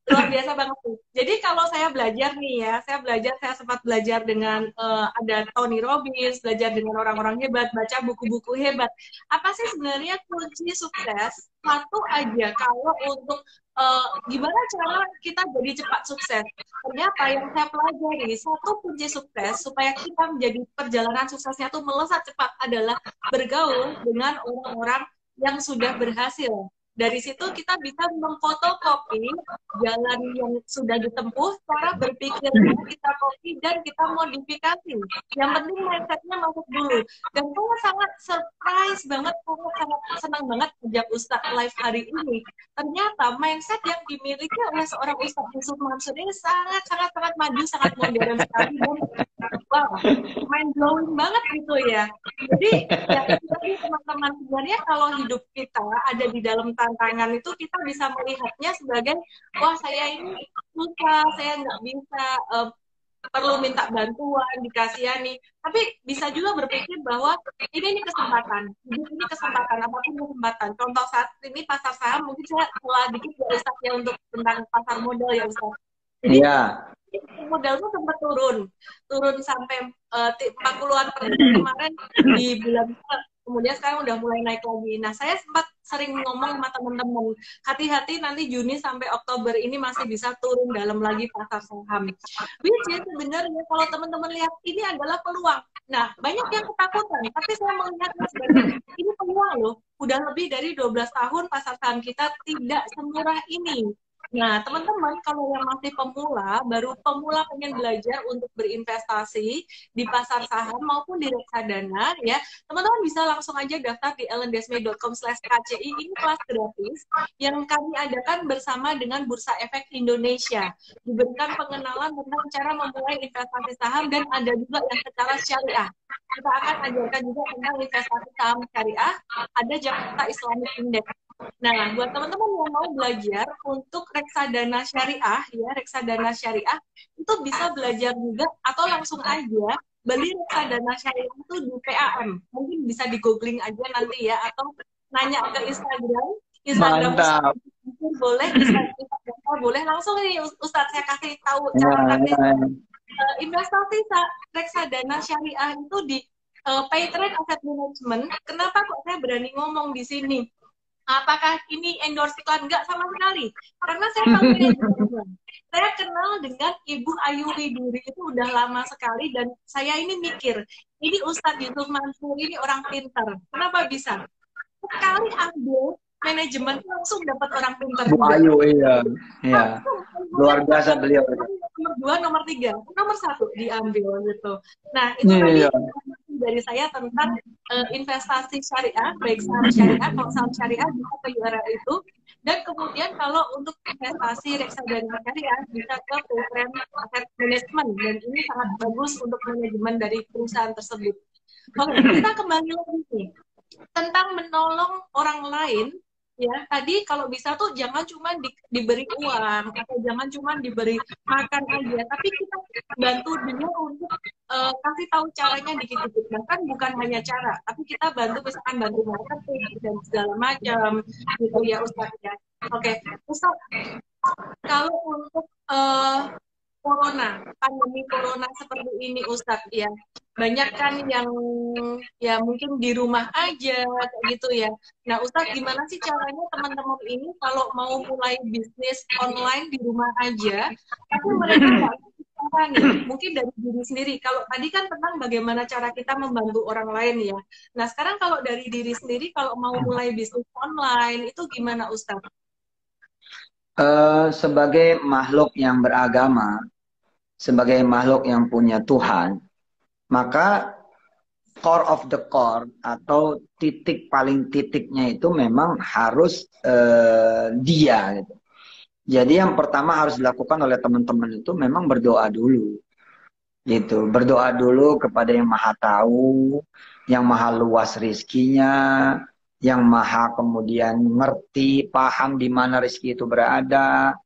luar biasa banget tuh. Jadi kalau saya belajar nih ya, saya sempat belajar dengan ada Tony Robbins, belajar dengan orang-orang hebat, baca buku-buku hebat. Apa sih sebenarnya kunci sukses? Satu aja kalau untuk gimana cara kita jadi cepat sukses. Ternyata yang saya pelajari, satu kunci sukses supaya kita menjadi perjalanan suksesnya tuh melesat cepat adalah bergaul dengan orang-orang yang sudah berhasil. Dari situ kita bisa memfotokopi jalan yang sudah ditempuh, cara berpikirnya kita copy dan kita modifikasi. Yang penting mindsetnya masuk dulu. Dan saya sangat surprise banget, saya sangat senang banget sejak Ustadz live hari ini. Ternyata mindset yang dimiliki oleh seorang Ustadz Yusuf Mansur ini sangat maju, sangat modern sekali. Dan wow, mind blowing banget gitu ya. Jadi ya jadi teman-teman sebenarnya kalau hidup kita ada di dalam tantangan itu kita bisa melihatnya sebagai wah saya ini susah, saya nggak bisa, perlu minta bantuan, dikasihani. Tapi bisa juga berpikir bahwa ini kesempatan, ini kesempatan, apapun kesempatan. Contoh saat ini pasar saham, mungkin saya telah dikit ya Ustaz ya untuk tentang pasar modal ya Ustaz. Jadi modal itu sempat turun sampai 40-an% kemarin di bulan Maret. Kemudian sekarang udah mulai naik lagi. Nah, saya sempat sering ngomong sama teman-teman, hati-hati nanti Juni sampai Oktober ini masih bisa turun dalam lagi pasar saham. Which is sebenarnya kalau teman-teman lihat ini adalah peluang. Nah, banyak yang ketakutan, tapi saya melihatnya sebagai ini peluang loh. Udah lebih dari 12 tahun pasar saham kita tidak semurah ini. Nah, teman-teman, kalau yang masih pemula, baru pemula pengen belajar untuk berinvestasi di pasar saham maupun di reksadana, ya, teman-teman bisa langsung aja daftar di ellendesme.com/kci. Ini kelas gratis yang kami adakan bersama dengan Bursa Efek Indonesia. Diberikan pengenalan tentang cara memulai investasi saham dan ada juga yang secara syariah. Kita akan ajarkan juga tentang investasi saham syariah, ada Jakarta Islamic Index. Nah, buat teman-teman yang mau belajar untuk reksadana syariah, ya, reksadana syariah, itu bisa belajar juga atau langsung aja beli reksadana syariah itu di PAM. Mungkin bisa di googling aja nanti ya, atau nanya ke Instagram boleh, Instagram boleh, langsung nih Ustadz saya kasih tahu cara praktis. Investasi reksadana syariah itu di Paytrade Asset Management. Kenapa kok saya berani ngomong di sini? Apakah ini endorse iklan? Enggak sama sekali. Karena saya saya kenal dengan Ibu Ayu Widuri itu udah lama sekali dan saya ini mikir, ini Ustadz Yusuf Mansur ini orang pintar. Kenapa bisa? sekali ambil manajemen langsung dapat orang pintar Bu juga. Ayu, iya. Iya. Luar biasa beliau. Nomor 2, nomor 3, nomor 1 diambil gitu. Nah, itu tadi Iya. informasi dari saya tentang investasi syariah, baik saham syariah, kalau saham syariah bisa ke URL itu. Dan kemudian kalau untuk investasi reksadana syariah bisa ke program asset management, dan ini sangat bagus untuk manajemen dari perusahaan tersebut. Oke, kita kembali lagi nih tentang menolong orang lain. Ya, tadi kalau bisa tuh jangan cuma diberi uang atau jangan cuma diberi makan aja, tapi kita bantu dia untuk kasih tahu caranya dikit-dikit. Bahkan bukan hanya cara, tapi kita bantu misalkan bantu marketing dan segala macam gitu ya Ustaz ya. Oke, Ustaz, kalau untuk pandemi corona seperti ini Ustadz ya, banyak kan yang ya mungkin di rumah aja kayak gitu ya. Nah Ustadz, gimana sih caranya teman-teman ini kalau mau mulai bisnis online di rumah aja, tapi mereka nggak cara nih, mungkin dari diri sendiri. Kalau tadi kan tentang bagaimana cara kita membantu orang lain ya. Nah sekarang kalau dari diri sendiri, kalau mau mulai bisnis online itu gimana Ustadz? Sebagai makhluk yang beragama, sebagai makhluk yang punya Tuhan, maka core of the core atau titik paling titiknya itu memang harus dia gitu. Jadi yang pertama harus dilakukan oleh teman-teman itu memang berdoa dulu. Gitu, berdoa dulu kepada yang Maha Tahu, yang Maha luas rizkinya, yang Maha kemudian ngerti, paham di mana rizki itu berada.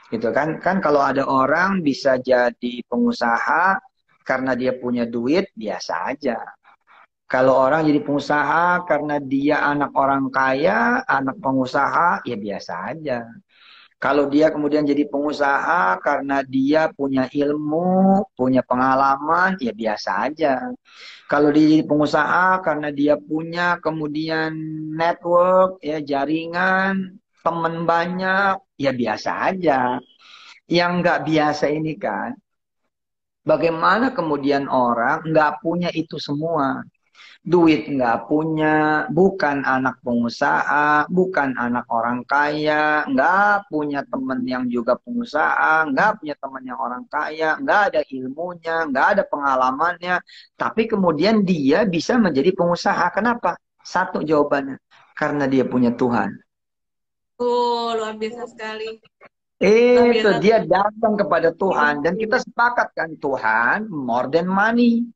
Gitu kan? Kan kalau ada orang bisa jadi pengusaha karena dia punya duit, biasa aja. Kalau orang jadi pengusaha karena dia anak orang kaya, anak pengusaha, ya biasa aja. Kalau dia kemudian jadi pengusaha karena dia punya ilmu, punya pengalaman, ya biasa aja. Kalau dia jadi pengusaha karena dia punya kemudian network, ya jaringan, teman banyak, ya biasa aja. Yang nggak biasa ini kan, bagaimana kemudian orang nggak punya itu semua. Duit nggak punya, bukan anak pengusaha, bukan anak orang kaya, nggak punya teman yang juga pengusaha, nggak punya teman yang orang kaya, nggak ada ilmunya, nggak ada pengalamannya, tapi kemudian dia bisa menjadi pengusaha. Kenapa? Satu jawabannya, karena dia punya Tuhan. Oh, luar biasa sekali. Itu dia datang kepada Tuhan dan kita sepakat kan, Tuhan more than money.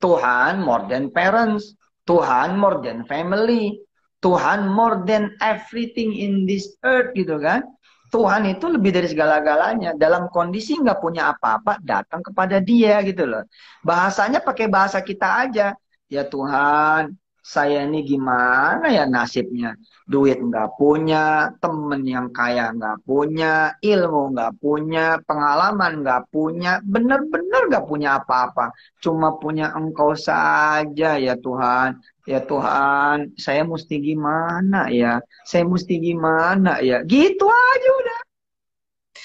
Tuhan more than parents, Tuhan more than family, Tuhan more than everything in this earth gitu kan. Tuhan itu lebih dari segala-galanya. Dalam kondisi nggak punya apa-apa, datang kepada dia gitu loh. Bahasanya pakai bahasa kita aja. Ya Tuhan, saya ini gimana ya nasibnya? Duit nggak punya, temen yang kaya nggak punya, ilmu nggak punya, pengalaman nggak punya, bener-bener nggak punya apa-apa. Cuma punya Engkau saja ya Tuhan. Ya Tuhan, saya mesti gimana ya? Saya mesti gimana ya? Gitu aja udah.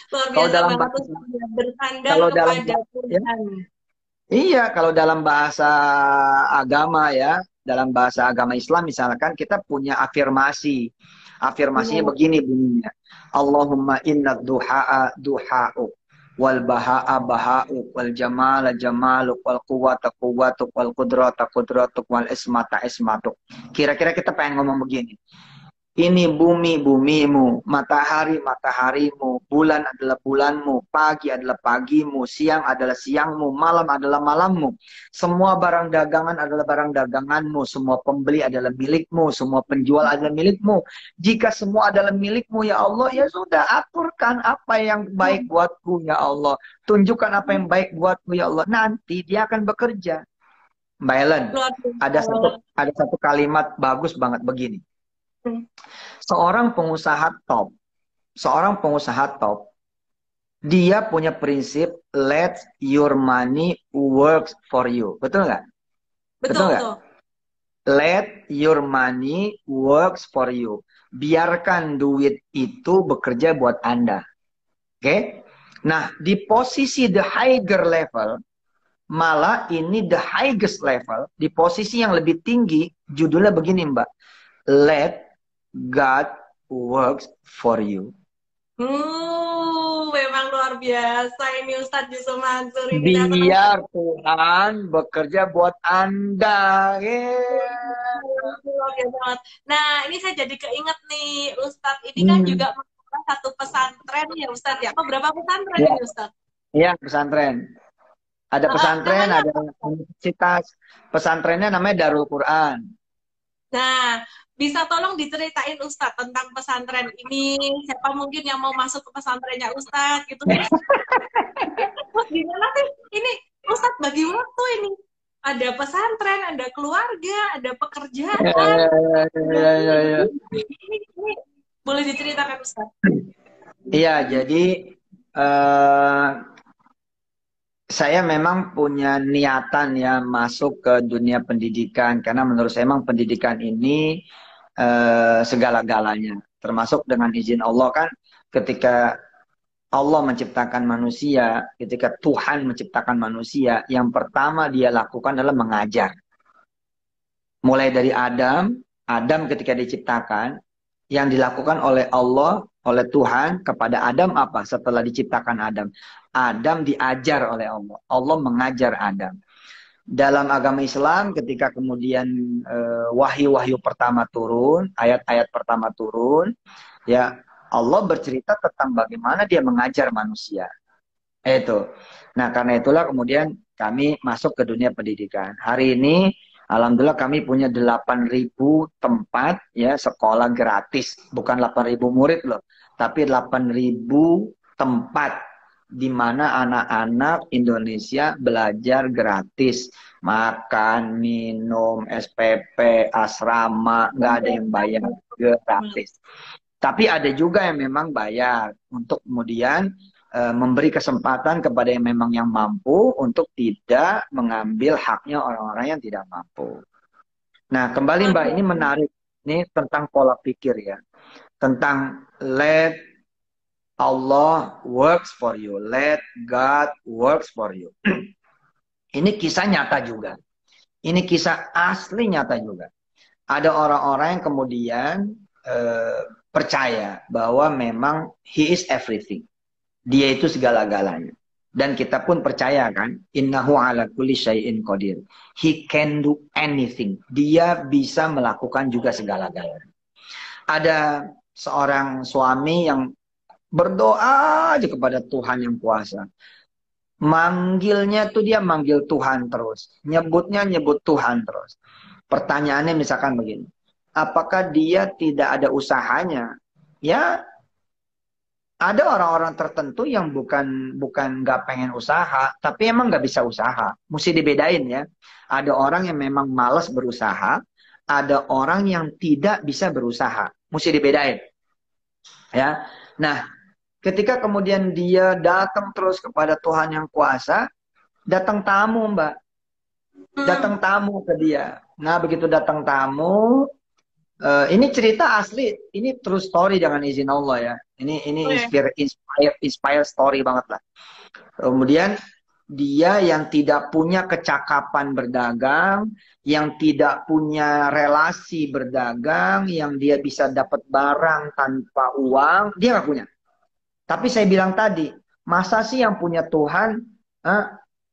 Luar Kalau biasa dalam banget bahasa, bersandar kalau dalam kepada ya, Tuhan. iya, kalau dalam bahasa agama ya, dalam bahasa agama Islam misalkan kita punya afirmasi. Afirmasinya Ya. begini bunyinya. Allahumma inna duha'a duha'u wal baha'a baha'u wal jamala jamaluk wal quwwata quwwatuk wal qudrata qudratuk wal ismata ismatuk. Kira-kira kita pengen ngomong begini. Ini bumi bumimu, matahari mataharimu, bulan adalah bulanmu, pagi adalah pagimu, siang adalah siangmu, malam adalah malammu. Semua barang dagangan adalah barang daganganmu, semua pembeli adalah milikmu, semua penjual adalah milikmu. Jika semua adalah milikmu ya Allah, ya sudah aturkan apa yang baik buatku ya Allah. Tunjukkan apa yang baik buatku ya Allah. Nanti dia akan bekerja. Mbak Ellen, ada satu kalimat bagus banget begini. Seorang pengusaha top, dia punya prinsip let your money works for you. Betul nggak? Betul nggak? Let your money works for you. Biarkan duit itu bekerja buat Anda. Oke? Okay? Nah, di posisi the higher level, malah ini the highest level, di posisi yang lebih tinggi, judulnya begini Mbak. let God works for you. Memang luar biasa ini Ustadz Yusuf Mansur ini datang. Biar Tuhan bekerja buat Anda. Yeah. Luar biasa banget. Nah, ini saya jadi keinget nih, Ustadz ini kan juga membuka satu pesantren ya Ustadz ya. Berapa pesantren Ya. ini Ustadz? Iya, pesantren. Ada pesantren, namanya ada universitas. Pesantrennya namanya Darul Quran. Nah, bisa tolong diceritain Ustadz tentang pesantren ini. Siapa mungkin yang mau masuk ke pesantrennya Ustadz gitu. Terus gimana sih? Ini Ustadz bagi waktu ini. Ada pesantren, ada keluarga, ada pekerjaan. Ya. Ini boleh diceritakan Ustadz? Iya, jadi saya memang punya niatan ya masuk ke dunia pendidikan karena menurut saya memang pendidikan ini segala-galanya, termasuk dengan izin Allah kan ketika Allah menciptakan manusia, ketika Tuhan menciptakan manusia, yang pertama dia lakukan adalah mengajar. Mulai dari Adam ketika diciptakan, yang dilakukan oleh Allah, oleh Tuhan kepada Adam apa? Setelah diciptakan Adam diajar oleh Allah. Allah mengajar Adam. Dalam agama Islam ketika kemudian wahyu-wahyu pertama turun, ayat-ayat pertama turun, ya Allah bercerita tentang bagaimana dia mengajar manusia. Itu. Nah, karena itulah kemudian kami masuk ke dunia pendidikan. Hari ini alhamdulillah kami punya 8.000 tempat ya sekolah gratis, bukan 8.000 murid loh, tapi 8.000 tempat di mana anak-anak Indonesia belajar gratis, makan, minum, SPP, asrama, nggak ada yang bayar, gratis. Tapi ada juga yang memang bayar untuk kemudian memberi kesempatan kepada yang memang yang mampu untuk tidak mengambil haknya orang-orang yang tidak mampu. Nah, kembali Mbak, ini menarik. Ini tentang pola pikir ya. Tentang let Allah works for you. Let God works for you. Ini kisah nyata juga. Ini kisah asli nyata juga. Ada orang-orang yang kemudian percaya bahwa memang He is everything. Dia itu segala-galanya. Dan kita pun percaya kan, innahu ala kulli syai'in qadir. He can do anything. Dia bisa melakukan juga segala-galanya. Ada seorang suami yang berdoa aja kepada Tuhan yang kuasa. Manggilnya tuh dia manggil Tuhan terus. Nyebutnya nyebut Tuhan terus. Pertanyaannya misalkan begini. Apakah dia tidak ada usahanya? Ya, ada orang-orang tertentu yang bukan nggak pengen usaha, tapi emang nggak bisa usaha. Mesti dibedain ya. Ada orang yang memang malas berusaha, ada orang yang tidak bisa berusaha. Mesti dibedain. Ya. Nah, ketika kemudian dia datang terus kepada Tuhan yang kuasa, datang tamu, Mbak. Datang tamu ke dia. Nah, begitu datang tamu, ini cerita asli, ini true story dengan izin Allah ya. Ini inspire story banget lah. Kemudian dia yang tidak punya kecakapan berdagang, yang tidak punya relasi berdagang, yang dia bisa dapat barang tanpa uang, dia nggak punya. Tapi saya bilang tadi, masa sih yang punya Tuhan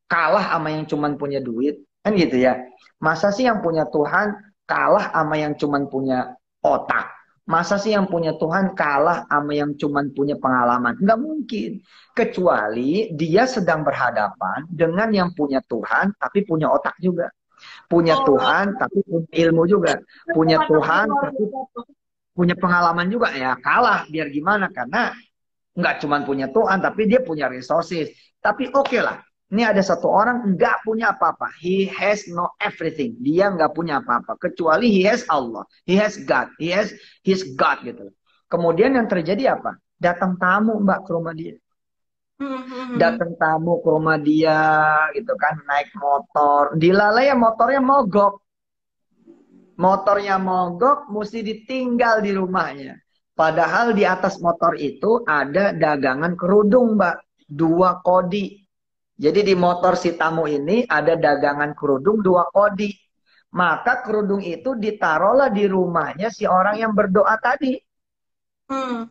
kalah sama yang cuman punya duit? Kan gitu ya. Masa sih yang punya Tuhan kalah sama yang cuman punya otak? Masa sih yang punya Tuhan kalah sama yang cuman punya pengalaman? Nggak mungkin. Kecuali dia sedang berhadapan dengan yang punya Tuhan tapi punya otak juga. Punya Tuhan tapi punya ilmu juga. Punya Tuhan tapi punya pengalaman juga. Ya kalah biar gimana. Karena nggak cuman punya Tuhan tapi dia punya resources. Tapi oke lah. Ini ada satu orang nggak punya apa-apa. He has no everything. Dia nggak punya apa-apa. Kecuali he has Allah. He has God. He has his God gitu. Kemudian yang terjadi apa? Datang tamu Mbak ke rumah dia. Datang tamu ke rumah dia gitu kan. Naik motor. Dilalai ya motornya mogok. Motornya mogok mesti ditinggal di rumahnya. Padahal di atas motor itu ada dagangan kerudung Mbak. 2 kodi. Jadi di motor si tamu ini ada dagangan kerudung 2 kodi. Maka kerudung itu ditaruhlah di rumahnya si orang yang berdoa tadi. Hmm.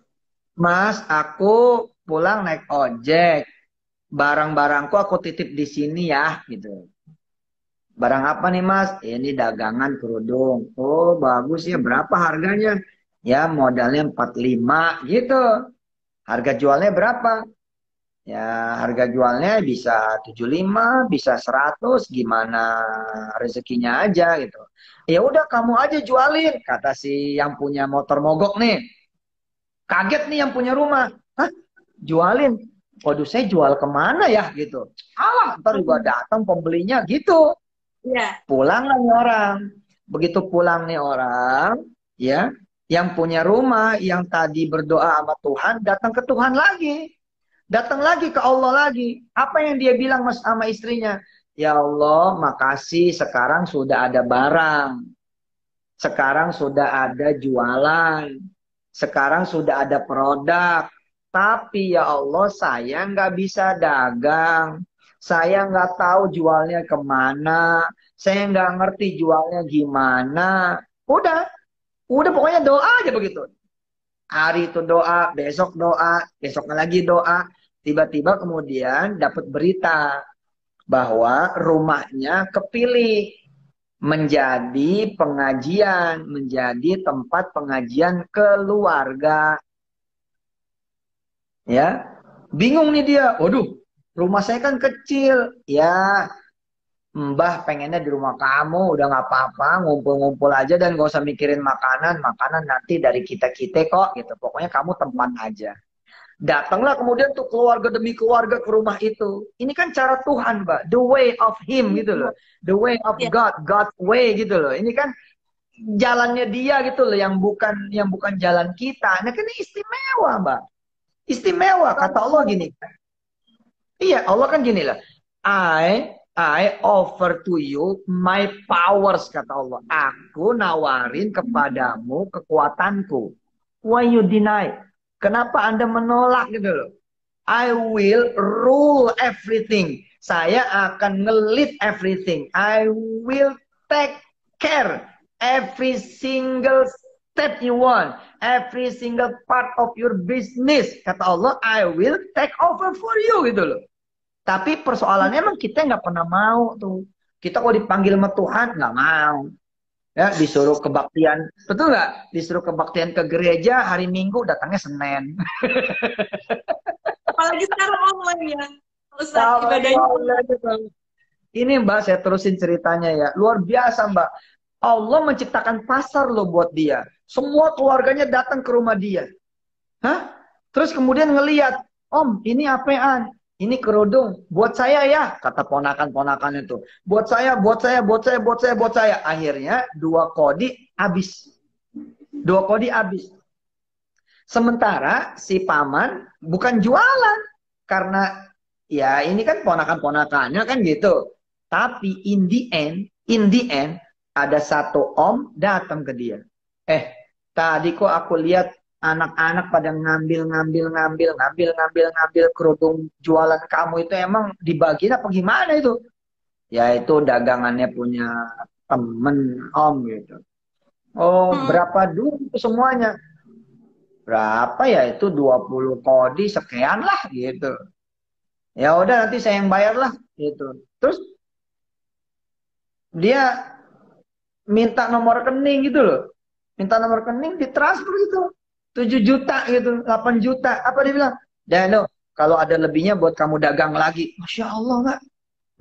Mas, aku pulang naik ojek. Barang-barangku aku titip di sini ya, gitu. Barang apa nih Mas? Ini dagangan kerudung. Oh, bagus ya. Berapa harganya? Ya, modalnya 45 gitu. Harga jualnya berapa? Ya, harga jualnya bisa 75, bisa 100, gimana rezekinya aja gitu. Ya udah kamu aja jualin, kata si yang punya motor mogok nih. Kaget nih yang punya rumah. Hah? Jualin? Waduh, saya jual kemana ya gitu. Alah, ntar juga datang pembelinya gitu. Iya. Pulanglah nih orang. Begitu pulang nih orang, ya, yang punya rumah, yang tadi berdoa sama Tuhan, datang ke Tuhan lagi. Datang lagi ke Allah lagi. Apa yang dia bilang mas sama istrinya? Ya Allah, makasih sekarang sudah ada barang. Sekarang sudah ada jualan. Sekarang sudah ada produk. Tapi ya Allah, saya nggak bisa dagang. Saya nggak tahu jualnya kemana. Saya nggak ngerti jualnya gimana. Udah, udah pokoknya doa aja begitu. Hari itu doa, besok doa, besoknya lagi doa. Tiba-tiba kemudian dapat berita bahwa rumahnya kepilih menjadi pengajian, menjadi tempat pengajian keluarga. Ya, bingung nih dia. Waduh, rumah saya kan kecil. Ya, Mbah pengennya di rumah kamu, udah nggak apa-apa, ngumpul-ngumpul aja dan gak usah mikirin makanan. Makanan nanti dari kita-kita kok, gitu. Pokoknya kamu tempat aja. Datanglah kemudian tuh keluarga demi keluarga ke rumah itu. Ini kan cara Tuhan, Mbak. The way of Him gitu loh. The way of Iya. God, God's way gitu loh. Ini kan jalannya dia gitu loh, yang bukan jalan kita. Nah, kan ini istimewa, Mbak. Istimewa. Kata Allah gini. Iya, Allah kan gini lah. I offer to you my powers, kata Allah. Aku nawarin kepadamu kekuatanku. Why you deny? Kenapa Anda menolak gitu loh? I will rule everything. Saya akan ngelit everything. I will take care every single step you want. Every single part of your business. Kata Allah, I will take over for you gitu loh. Tapi persoalannya emang kita nggak pernah mau tuh. Kita kalau dipanggil sama Tuhan nggak mau. Ya, disuruh kebaktian, betul nggak? Disuruh kebaktian ke gereja hari Minggu, datangnya Senin. Apalagi sekarang online ya, Ustadz, ibadahnya. Ini Mbak, saya terusin ceritanya ya. Luar biasa Mbak. Allah menciptakan pasar loh buat dia. Semua keluarganya datang ke rumah dia. Hah? Terus kemudian ngeliat, Om, ini apaan? Ini kerudung. Buat saya ya, kata ponakan-ponakan itu. Buat saya, buat saya, buat saya, buat saya, buat saya. Akhirnya 2 kodi habis. 2 kodi habis. Sementara si paman bukan jualan. Karena ya ini kan ponakan-ponakannya kan gitu. Tapi in the end, ada satu om datang ke dia. Tadi kok aku lihat anak-anak pada ngambil kerudung jualan kamu itu emang dibagiin apa gimana itu? Ya itu dagangannya punya temen om gitu. Oh, berapa dulu semuanya? Berapa ya itu 20 kodi sekian lah gitu. Ya udah nanti saya yang bayar lah gitu. Terus dia minta nomor rekening gitu loh. Minta nomor rekening ditransfer gitu. 7 juta gitu, 8 juta. Apa dia bilang? Dano, kalau ada lebihnya buat kamu dagang lagi. Masya Allah, Mbak.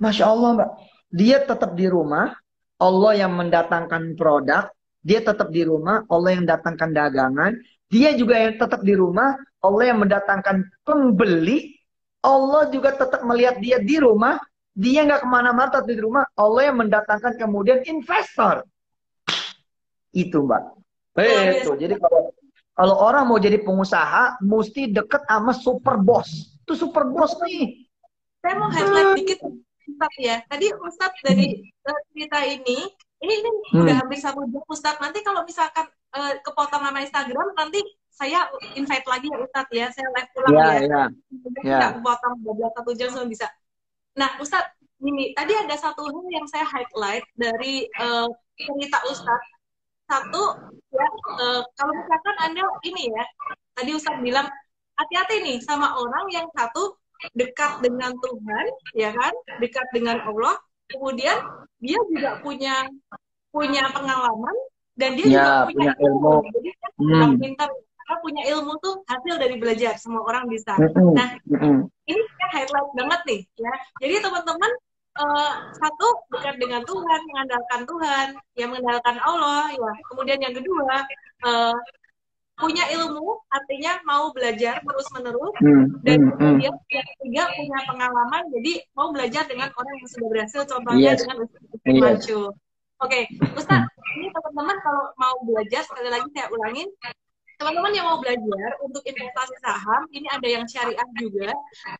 Masya Allah, Mbak. Dia tetap di rumah, Allah yang mendatangkan produk. Dia tetap di rumah, Allah yang datangkan dagangan. Dia juga yang tetap di rumah, Allah yang mendatangkan pembeli. Allah juga tetap melihat dia di rumah. Dia nggak kemana-mana, tetap di rumah. Allah yang mendatangkan kemudian investor. Itu Mbak. Itu. Jadi kalau orang mau jadi pengusaha, mesti deket sama super boss. Itu super boss nih. Saya mau highlight dikit, Ustadz ya. Tadi Ustadz dari cerita ini udah hampir 1 jam Ustadz. Nanti kalau misalkan kepotong sama Instagram, nanti saya invite lagi ya Ustadz ya. Saya live ulang ya. Ya. Nggak kepotong 1 jam semua bisa. Nah Ustadz, Gini, tadi ada satu hal yang saya highlight dari cerita Ustadz. Satu, ya, kalau misalkan Anda ini ya, tadi Ustadz bilang, hati-hati nih sama orang yang satu dekat dengan Tuhan, ya kan, dekat dengan Allah, kemudian dia juga punya punya pengalaman dan dia juga Ya, punya punya ilmu. ilmu. Jadi kan Hmm. pintar, karena punya ilmu tuh hasil dari belajar, semua orang bisa. Mm-mm. Nah, Mm-mm. ini kan highlight banget nih ya. Jadi teman-teman satu dekat dengan Tuhan, mengandalkan Tuhan, ya mengandalkan Allah, ya. Kemudian yang kedua punya ilmu, artinya mau belajar terus-menerus. Dan kemudian yang ketiga punya pengalaman, jadi mau belajar dengan orang yang sudah berhasil, contohnya Yes. dengan Ustadz Yes. Mansur. Oke, Ustadz, ini teman-teman kalau mau belajar, sekali lagi saya ulangin, teman-teman yang mau belajar untuk investasi saham, ini ada yang syariah juga.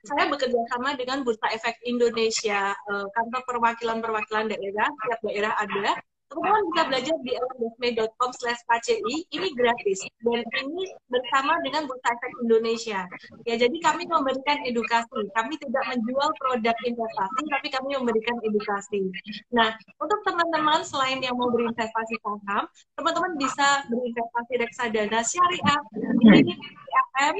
Saya bekerja sama dengan Bursa Efek Indonesia, kantor perwakilan-perwakilan daerah, tiap daerah ada. Teman-teman bisa belajar di elendesme.com/kci, ini gratis. Dan ini bersama dengan Bursa Efek Indonesia. Ya, jadi kami memberikan edukasi. Kami tidak menjual produk investasi, tapi kami memberikan edukasi. Nah, untuk teman-teman selain yang mau berinvestasi saham, teman-teman bisa berinvestasi reksadana syariah. Ini PAM,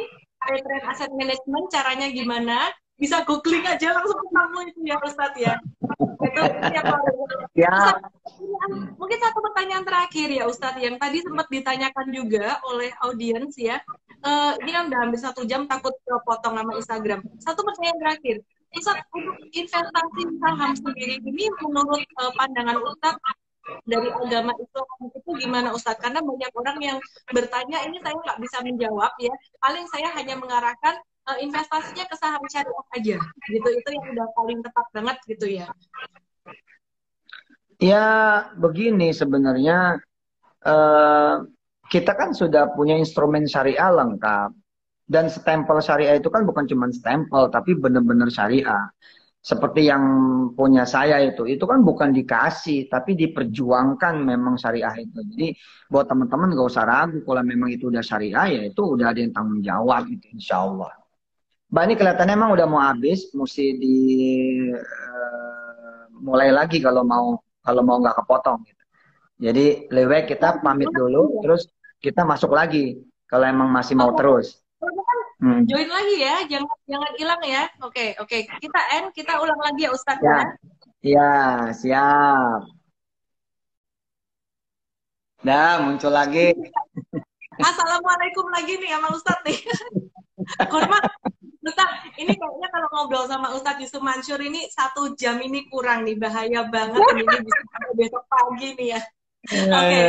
Trend Asset Management, caranya gimana? Bisa googling aja langsung ketemu itu ya Ustadz ya. Itu setiap hari. Ya. Mungkin satu pertanyaan terakhir ya Ustadz, yang tadi sempat ditanyakan juga oleh audiens ya. Ini kan udah hampir 1 jam, takut kepotong sama Instagram. Satu pertanyaan terakhir. Ustadz, untuk investasi saham sendiri ini menurut pandangan Ustadz dari agama Islam itu gimana Ustadz? Karena banyak orang yang bertanya, ini saya nggak bisa menjawab ya. Paling saya hanya mengarahkan investasinya ke saham syariah aja. Gitu, itu yang udah paling tepat banget gitu ya. Ya, begini sebenarnya kita kan sudah punya instrumen syariah lengkap. Dan stempel syariah itu kan bukan cuma stempel, tapi benar-benar syariah. Seperti yang punya saya itu kan bukan dikasih, tapi diperjuangkan memang syariah itu. Jadi buat teman-teman gak usah ragu, kalau memang itu udah syariah, ya itu udah ada yang tanggung jawab, gitu, insya Allah. Mbak, ini kelihatannya emang udah mau habis, mesti di mulai lagi kalau mau nggak kepotong. Gitu. Jadi lebih baik kita pamit dulu, terus kita masuk lagi kalau emang masih mau terus. Join lagi ya, jangan hilang ya. Oke. Kita ulang lagi ya Ustadz ya. Ya, siap. Dah, muncul lagi. Assalamualaikum lagi nih sama Ustadz nih. Hormat, Ustadz, ini kayaknya kalau ngobrol sama Ustadz Yusuf Mansur ini 1 jam ini kurang nih, bahaya banget. Ini bisa sampai besok pagi nih ya. Oke.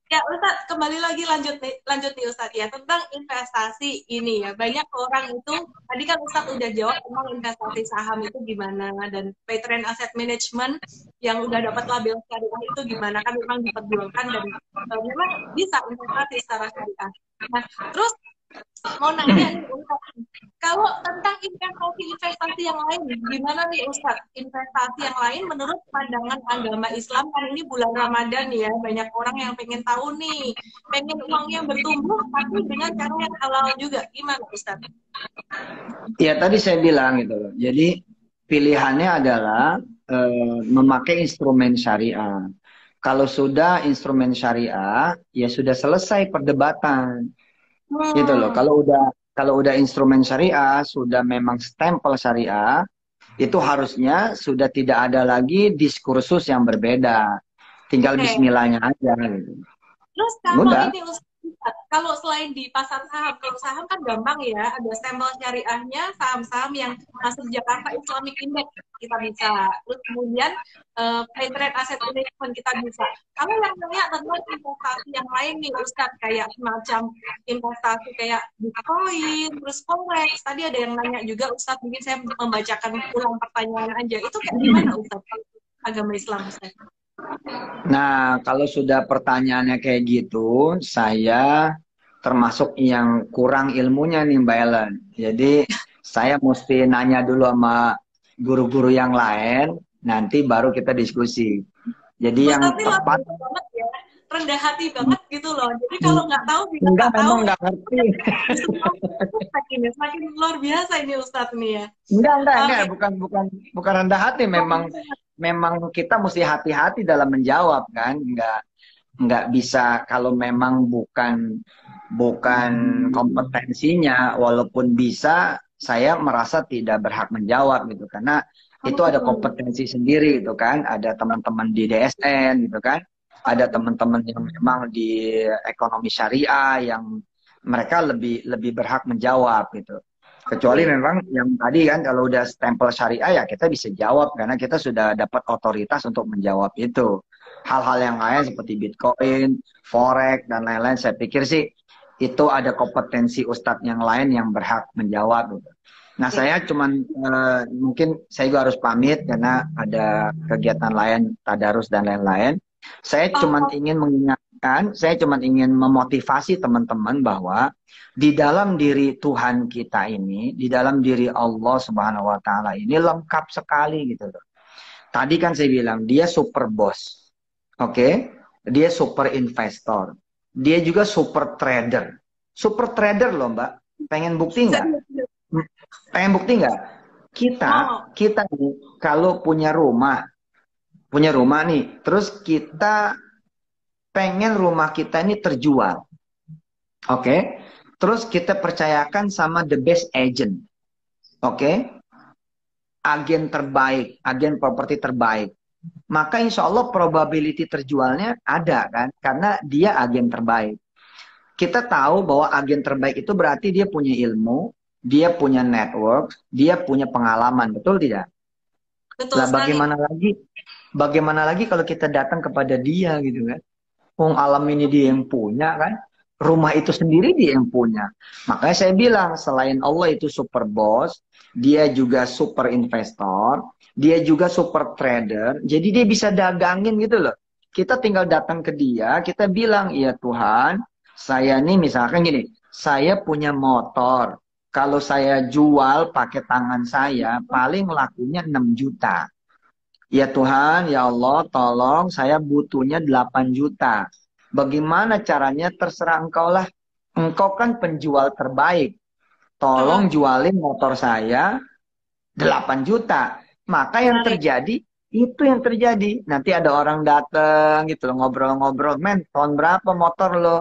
Ya Ustadz, kembali lagi lanjut nih Ustadz ya, tentang investasi ini ya. Banyak orang itu, tadi kan Ustadz udah jawab tentang investasi saham itu gimana, dan Trend Asset Management yang udah dapat label syariah itu gimana, kan memang diperjuangkan dan memang bisa investasi secara syariah. Nah, terus mau nanya nih Ustadz, kalau tentang investasi yang lain, gimana nih Ustadz? Investasi yang lain menurut pandangan agama Islam, kan ini bulan Ramadan ya, banyak orang yang pengen tahu nih, pengen uangnya bertumbuh tapi dengan cara yang halal juga, gimana Ustadz? Ya tadi saya bilang gitu loh, jadi pilihannya adalah memakai instrumen syariah. Kalau sudah instrumen syariah, ya sudah selesai perdebatan. Gitu loh. Kalau udah instrumen syariah, sudah memang stempel syariah, itu harusnya sudah tidak ada lagi diskursus yang berbeda. Tinggal bismillahnya aja gitu. Terus kalau ini kalau selain di pasar saham, kalau saham kan gampang ya, ada stempel syariahnya, saham-saham yang masuk Jakarta Islamic Index kita bisa. Terus kemudian Trend Asset Management kita bisa. Kalau yang nanya tentang investasi yang lain nih Ustadz, kayak semacam investasi kayak Bitcoin, terus Forex, tadi ada yang nanya juga Ustadz, mungkin saya membacakan ulang pertanyaan aja. Itu kayak gimana Ustadz agama Islam Ustadz? Nah, kalau sudah pertanyaannya kayak gitu, saya termasuk yang kurang ilmunya nih Mbak Ellen. Jadi saya mesti nanya dulu sama guru-guru yang lain, nanti baru kita diskusi. Jadi yang tepat, rendah hati banget gitu loh. Jadi kalau nggak tahu bisa Enggak, nggak tahu. memang nggak ngerti. Justru semakin luar biasa ini Ustadz nih ya. Enggak, Oke. bukan rendah hati, memang kita mesti hati-hati dalam menjawab kan, nggak bisa kalau memang bukan bukan kompetensinya, walaupun bisa, saya merasa tidak berhak menjawab gitu, karena itu ada kompetensi sendiri gitu kan, ada teman-teman di DSN gitu kan, ada teman-teman yang memang di ekonomi syariah yang mereka lebih lebih berhak menjawab gitu. Kecuali memang yang tadi kan kalau udah stempel syariah ya kita bisa jawab karena kita sudah dapat otoritas untuk menjawab itu. Hal-hal yang lain seperti Bitcoin, Forex dan lain-lain saya pikir sih itu ada kompetensi ustadz yang lain yang berhak menjawab gitu. Nah, saya cuman mungkin saya juga harus pamit karena ada kegiatan lain, tadarus dan lain-lain. Saya cuman ingin mengingatkan, saya cuman ingin memotivasi teman-teman bahwa di dalam diri Tuhan kita ini, di dalam diri Allah Subhanahu wa taala ini lengkap sekali gitu loh. Tadi kan saya bilang dia super boss. Oke? Dia super investor. Dia juga super trader. Super trader loh, Mbak. Pengen bukti nggak? Pengen bukti nggak? Kita nih kalau punya rumah nih, terus kita pengen rumah kita ini terjual. Oke? Terus kita percayakan sama the best agent. Oke? Agen terbaik, agen properti terbaik. Maka insya Allah probability terjualnya ada kan? Karena dia agen terbaik. Kita tahu bahwa agen terbaik itu berarti dia punya ilmu, dia punya network, dia punya pengalaman. Betul tidak? Betul Lah sekali. bagaimana lagi kalau kita datang kepada dia gitu kan? Alam ini dia yang punya kan? Rumah itu sendiri dia yang punya. Makanya saya bilang, selain Allah itu super boss, dia juga super investor, dia juga super trader, jadi dia bisa dagangin gitu loh. Kita tinggal datang ke dia, kita bilang, iya Tuhan, saya nih misalkan gini, saya punya motor, kalau saya jual pakai tangan saya, paling lakunya 6 juta. Ya Tuhan, ya Allah, tolong saya butuhnya 8 juta. Bagaimana caranya? Terserah engkau lah. Engkau kan penjual terbaik. Tolong jualin motor saya 8 juta. Maka yang terjadi, itu yang terjadi. Nanti ada orang datang gitu loh, ngobrol-ngobrol. Men, tahun berapa motor lo?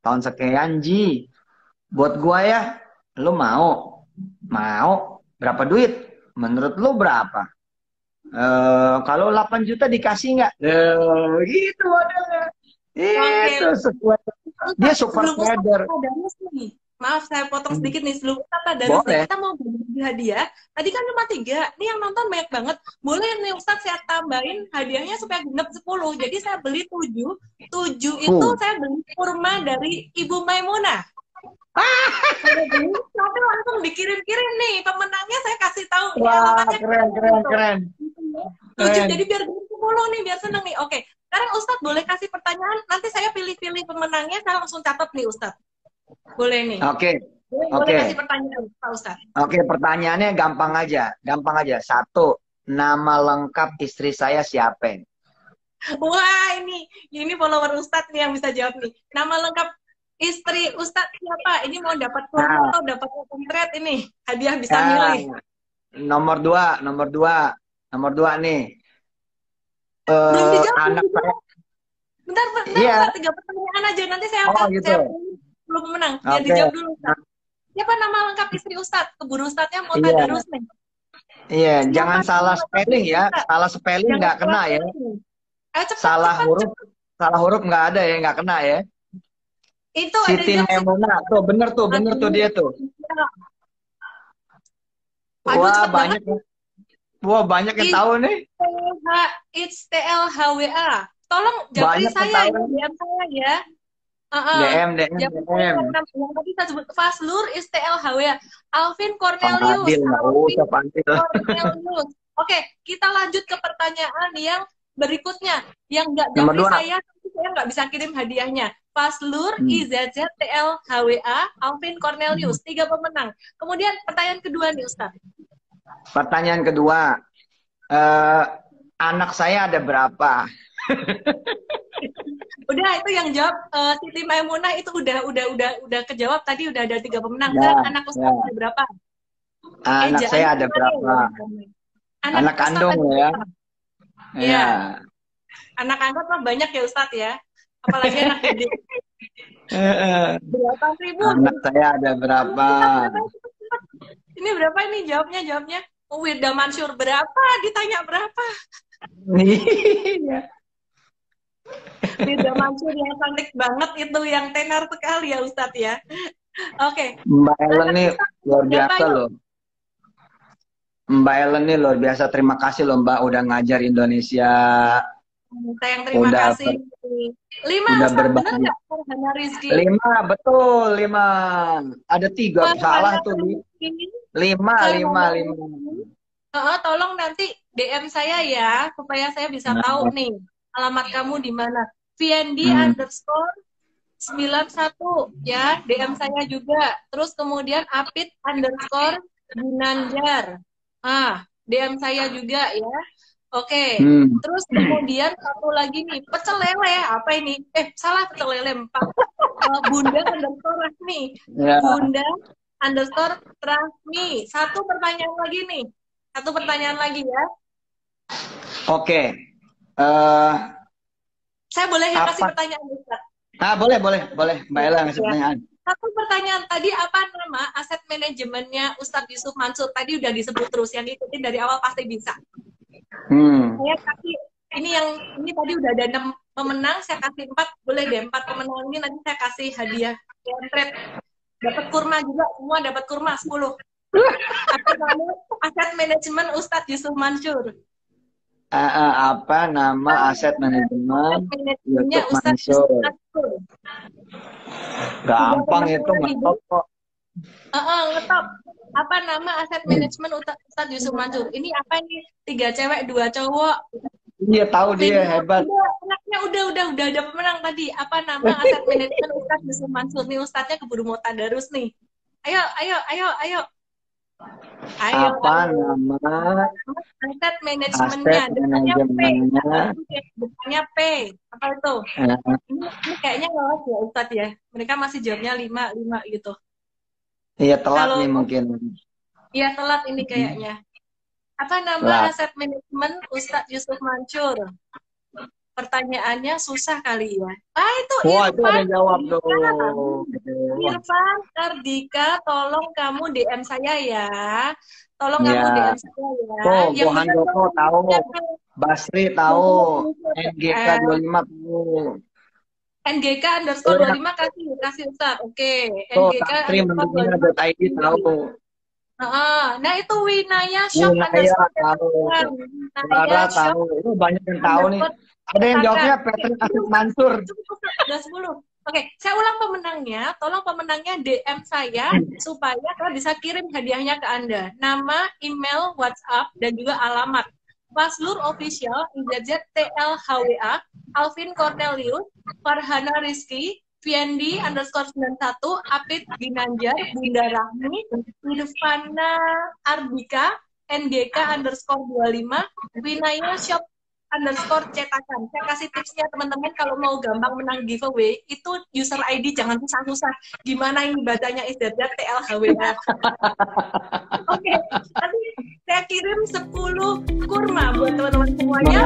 Tahun sekian, Ji. Buat gua ya, lo mau? Mau. Berapa duit? Menurut lo berapa? Kalau 8 juta dikasih nggak? Gitu modelnya. Itu sesuai. Dia super trader. Maaf, saya potong sedikit nih. Sebelum kita tadarus nih, kita mau bagi hadiah. Tadi kan cuma 3. Nih yang nonton banyak banget. Boleh nih Ustadz saya tambahin hadiahnya supaya genap 10. Jadi saya beli 7. 7 itu saya beli kurma dari Ibu Maimunah. Nanti langsung dikirim-kirim nih pemenangnya, saya kasih tahu. Wah, keren. 7, jadi biar 10 nih, biar seneng nih. Oke, sekarang Ustadz boleh kasih pertanyaan, nanti saya pilih-pilih pemenangnya, saya langsung catat nih Ustadz. Boleh nih. Boleh kasih pertanyaan Pak Ustadz. Oke, pertanyaannya gampang aja. 1, nama lengkap istri saya siapa? Wah, ini follower Ustadz nih yang bisa jawab nih. Nama lengkap istri Ustadz siapa? Ini mau dapat kurma atau dapat kontrak ini? Hadiah bisa milih. Nomor 2 nih. Belum dijawab. Anak saya. Bentar, 3 pertanyaan aja. Nanti saya angkat. Gitu. Saya belum menang. Ya, dijawab dulu Ustadz. Siapa nama lengkap istri Ustadz? Keburu Ustadznya mau tadarus nih. Iya, jangan salah spelling ya. Salah spelling nggak kena ya. Salah huruf nggak ada ya, nggak kena ya. Itu Siti Maimunah tuh, bener tuh dia tuh. Wah, banyak yang tahu nih. It's TLHWA. Tolong japri saya ya, DM saya ya. DM. Yang tadi saya sebut Faslur is TLHWA. Alvin Cornelius. Oke, kita lanjut ke pertanyaan yang berikutnya. Yang nggak japri saya nggak bisa kirim hadiahnya. Faslur, IZZTLHWA, Alvin Cornelius, 3 pemenang. Kemudian pertanyaan kedua nih Ustaz. Pertanyaan kedua, anak saya ada berapa? Udah itu yang jawab Siti Maimunah itu udah kejawab tadi, udah ada 3 pemenang. Ya, Anak ya. Ustaz ada berapa? Anak saya ada berapa? Anak Ustaz kandung ada ya. berapa? Ya. Ya. Anak angkat mah banyak ya Ustadz ya. Apalagi anak gede. Berapa ribu? Anak saya ada berapa? Ini berapa ini jawabnya? Wirda Mansur berapa? Ditanya berapa? Iya. Wirda Mansur yang cantik banget itu, yang tenar sekali ya Ustadz ya. Oke. Mbak Ellen nih luar biasa loh. Mbak Ellen nih luar biasa. Terima kasih loh Mbak udah ngajar Indonesia. Sayang terima kasih. 5 Ustadz bener nggak? Farhana Rizky. 5 betul 5. Ada 3 salah tuh. 5. Tolong nanti DM saya ya supaya saya bisa tahu nih alamat kamu di mana. VND_91 ya, DM saya juga. Terus kemudian Apit_Ginanjar. DM saya juga ya. Oke. Terus kemudian satu lagi nih, pecel lele. Apa ini? Salah, pecel lele 4. Bunda_Rasmi. Ya. Bunda_Rasmi. Satu pertanyaan lagi ya. Oke. Saya boleh kasih pertanyaan, Ustaz? Boleh. Mbak Ella ngasih pertanyaan. Satu pertanyaan tadi, apa nama aset manajemennya Ustadz Yusuf Mansur? Tadi udah disebut terus, yang ikutin dari awal pasti bisa. Saya kasih, ini tadi udah ada 6 pemenang, saya kasih 4, boleh deh 4 pemenang ini nanti saya kasih hadiah. Dapat kurma juga, semua dapat kurma 10. Apa nama aset manajemen Ustadz Yusuf Mansur? Apa nama aset manajemen Yusuf Mansur? Gampang itu, ngetop kok. Ngetop. Apa nama aset manajemen Ustadz Yusuf Mansur? Ini apa ini? 3 cewek, 2 cowok. Iya, tahu dia hebat. Anaknya udah ada pemenang tadi. Apa nama aset manajemen Ustadz Yusuf Mansur? Nih Ustadznya keburu mau tadarus nih. Ayo. Apa nama aset manajemennya? Depannya P. Apa itu? Ini kayaknya lolos ya Ustadz ya. Mereka masih jawabnya 5 gitu. Iya, telat nih mungkin. Iya, telat ini kayaknya. Apa nama aset manajemen Ustadz Yusuf Mansur? Pertanyaannya susah kali ya. Itu Irfan. Itu ada jawab dong. Irfan Kardika, tolong kamu DM saya ya. Kamu DM saya ya. Yang Joko tahu. Basri tahu. NGK 25 tahu. NGK_25 kasih Ustaz. Oke. NGK_25.id tahu. Nah itu Winaya Shop tahu. Sarah tahu. Itu banyak yang tahu nih. Ada yang jawabnya Patrick Asif Mansur. Udah 10. Oke, saya ulang pemenangnya. Tolong pemenangnya DM saya supaya saya bisa kirim hadiahnya ke Anda. Nama, email, WhatsApp, dan juga alamat. Faslur Official, IZZTLHWA, Alvin Cornelius, Farhana Rizky, VND_91, Apit Ginanjar, Bunda Rahmi, Irfana Ardika, NGK_25, Winaya Shop _cetakan. Saya kasih tipsnya teman-teman kalau mau gampang menang giveaway, itu user ID jangan susah-susah. Gimana ini bacanya IZZTLHWA. Oke, nanti saya kirim 10 kurma buat teman-teman semuanya.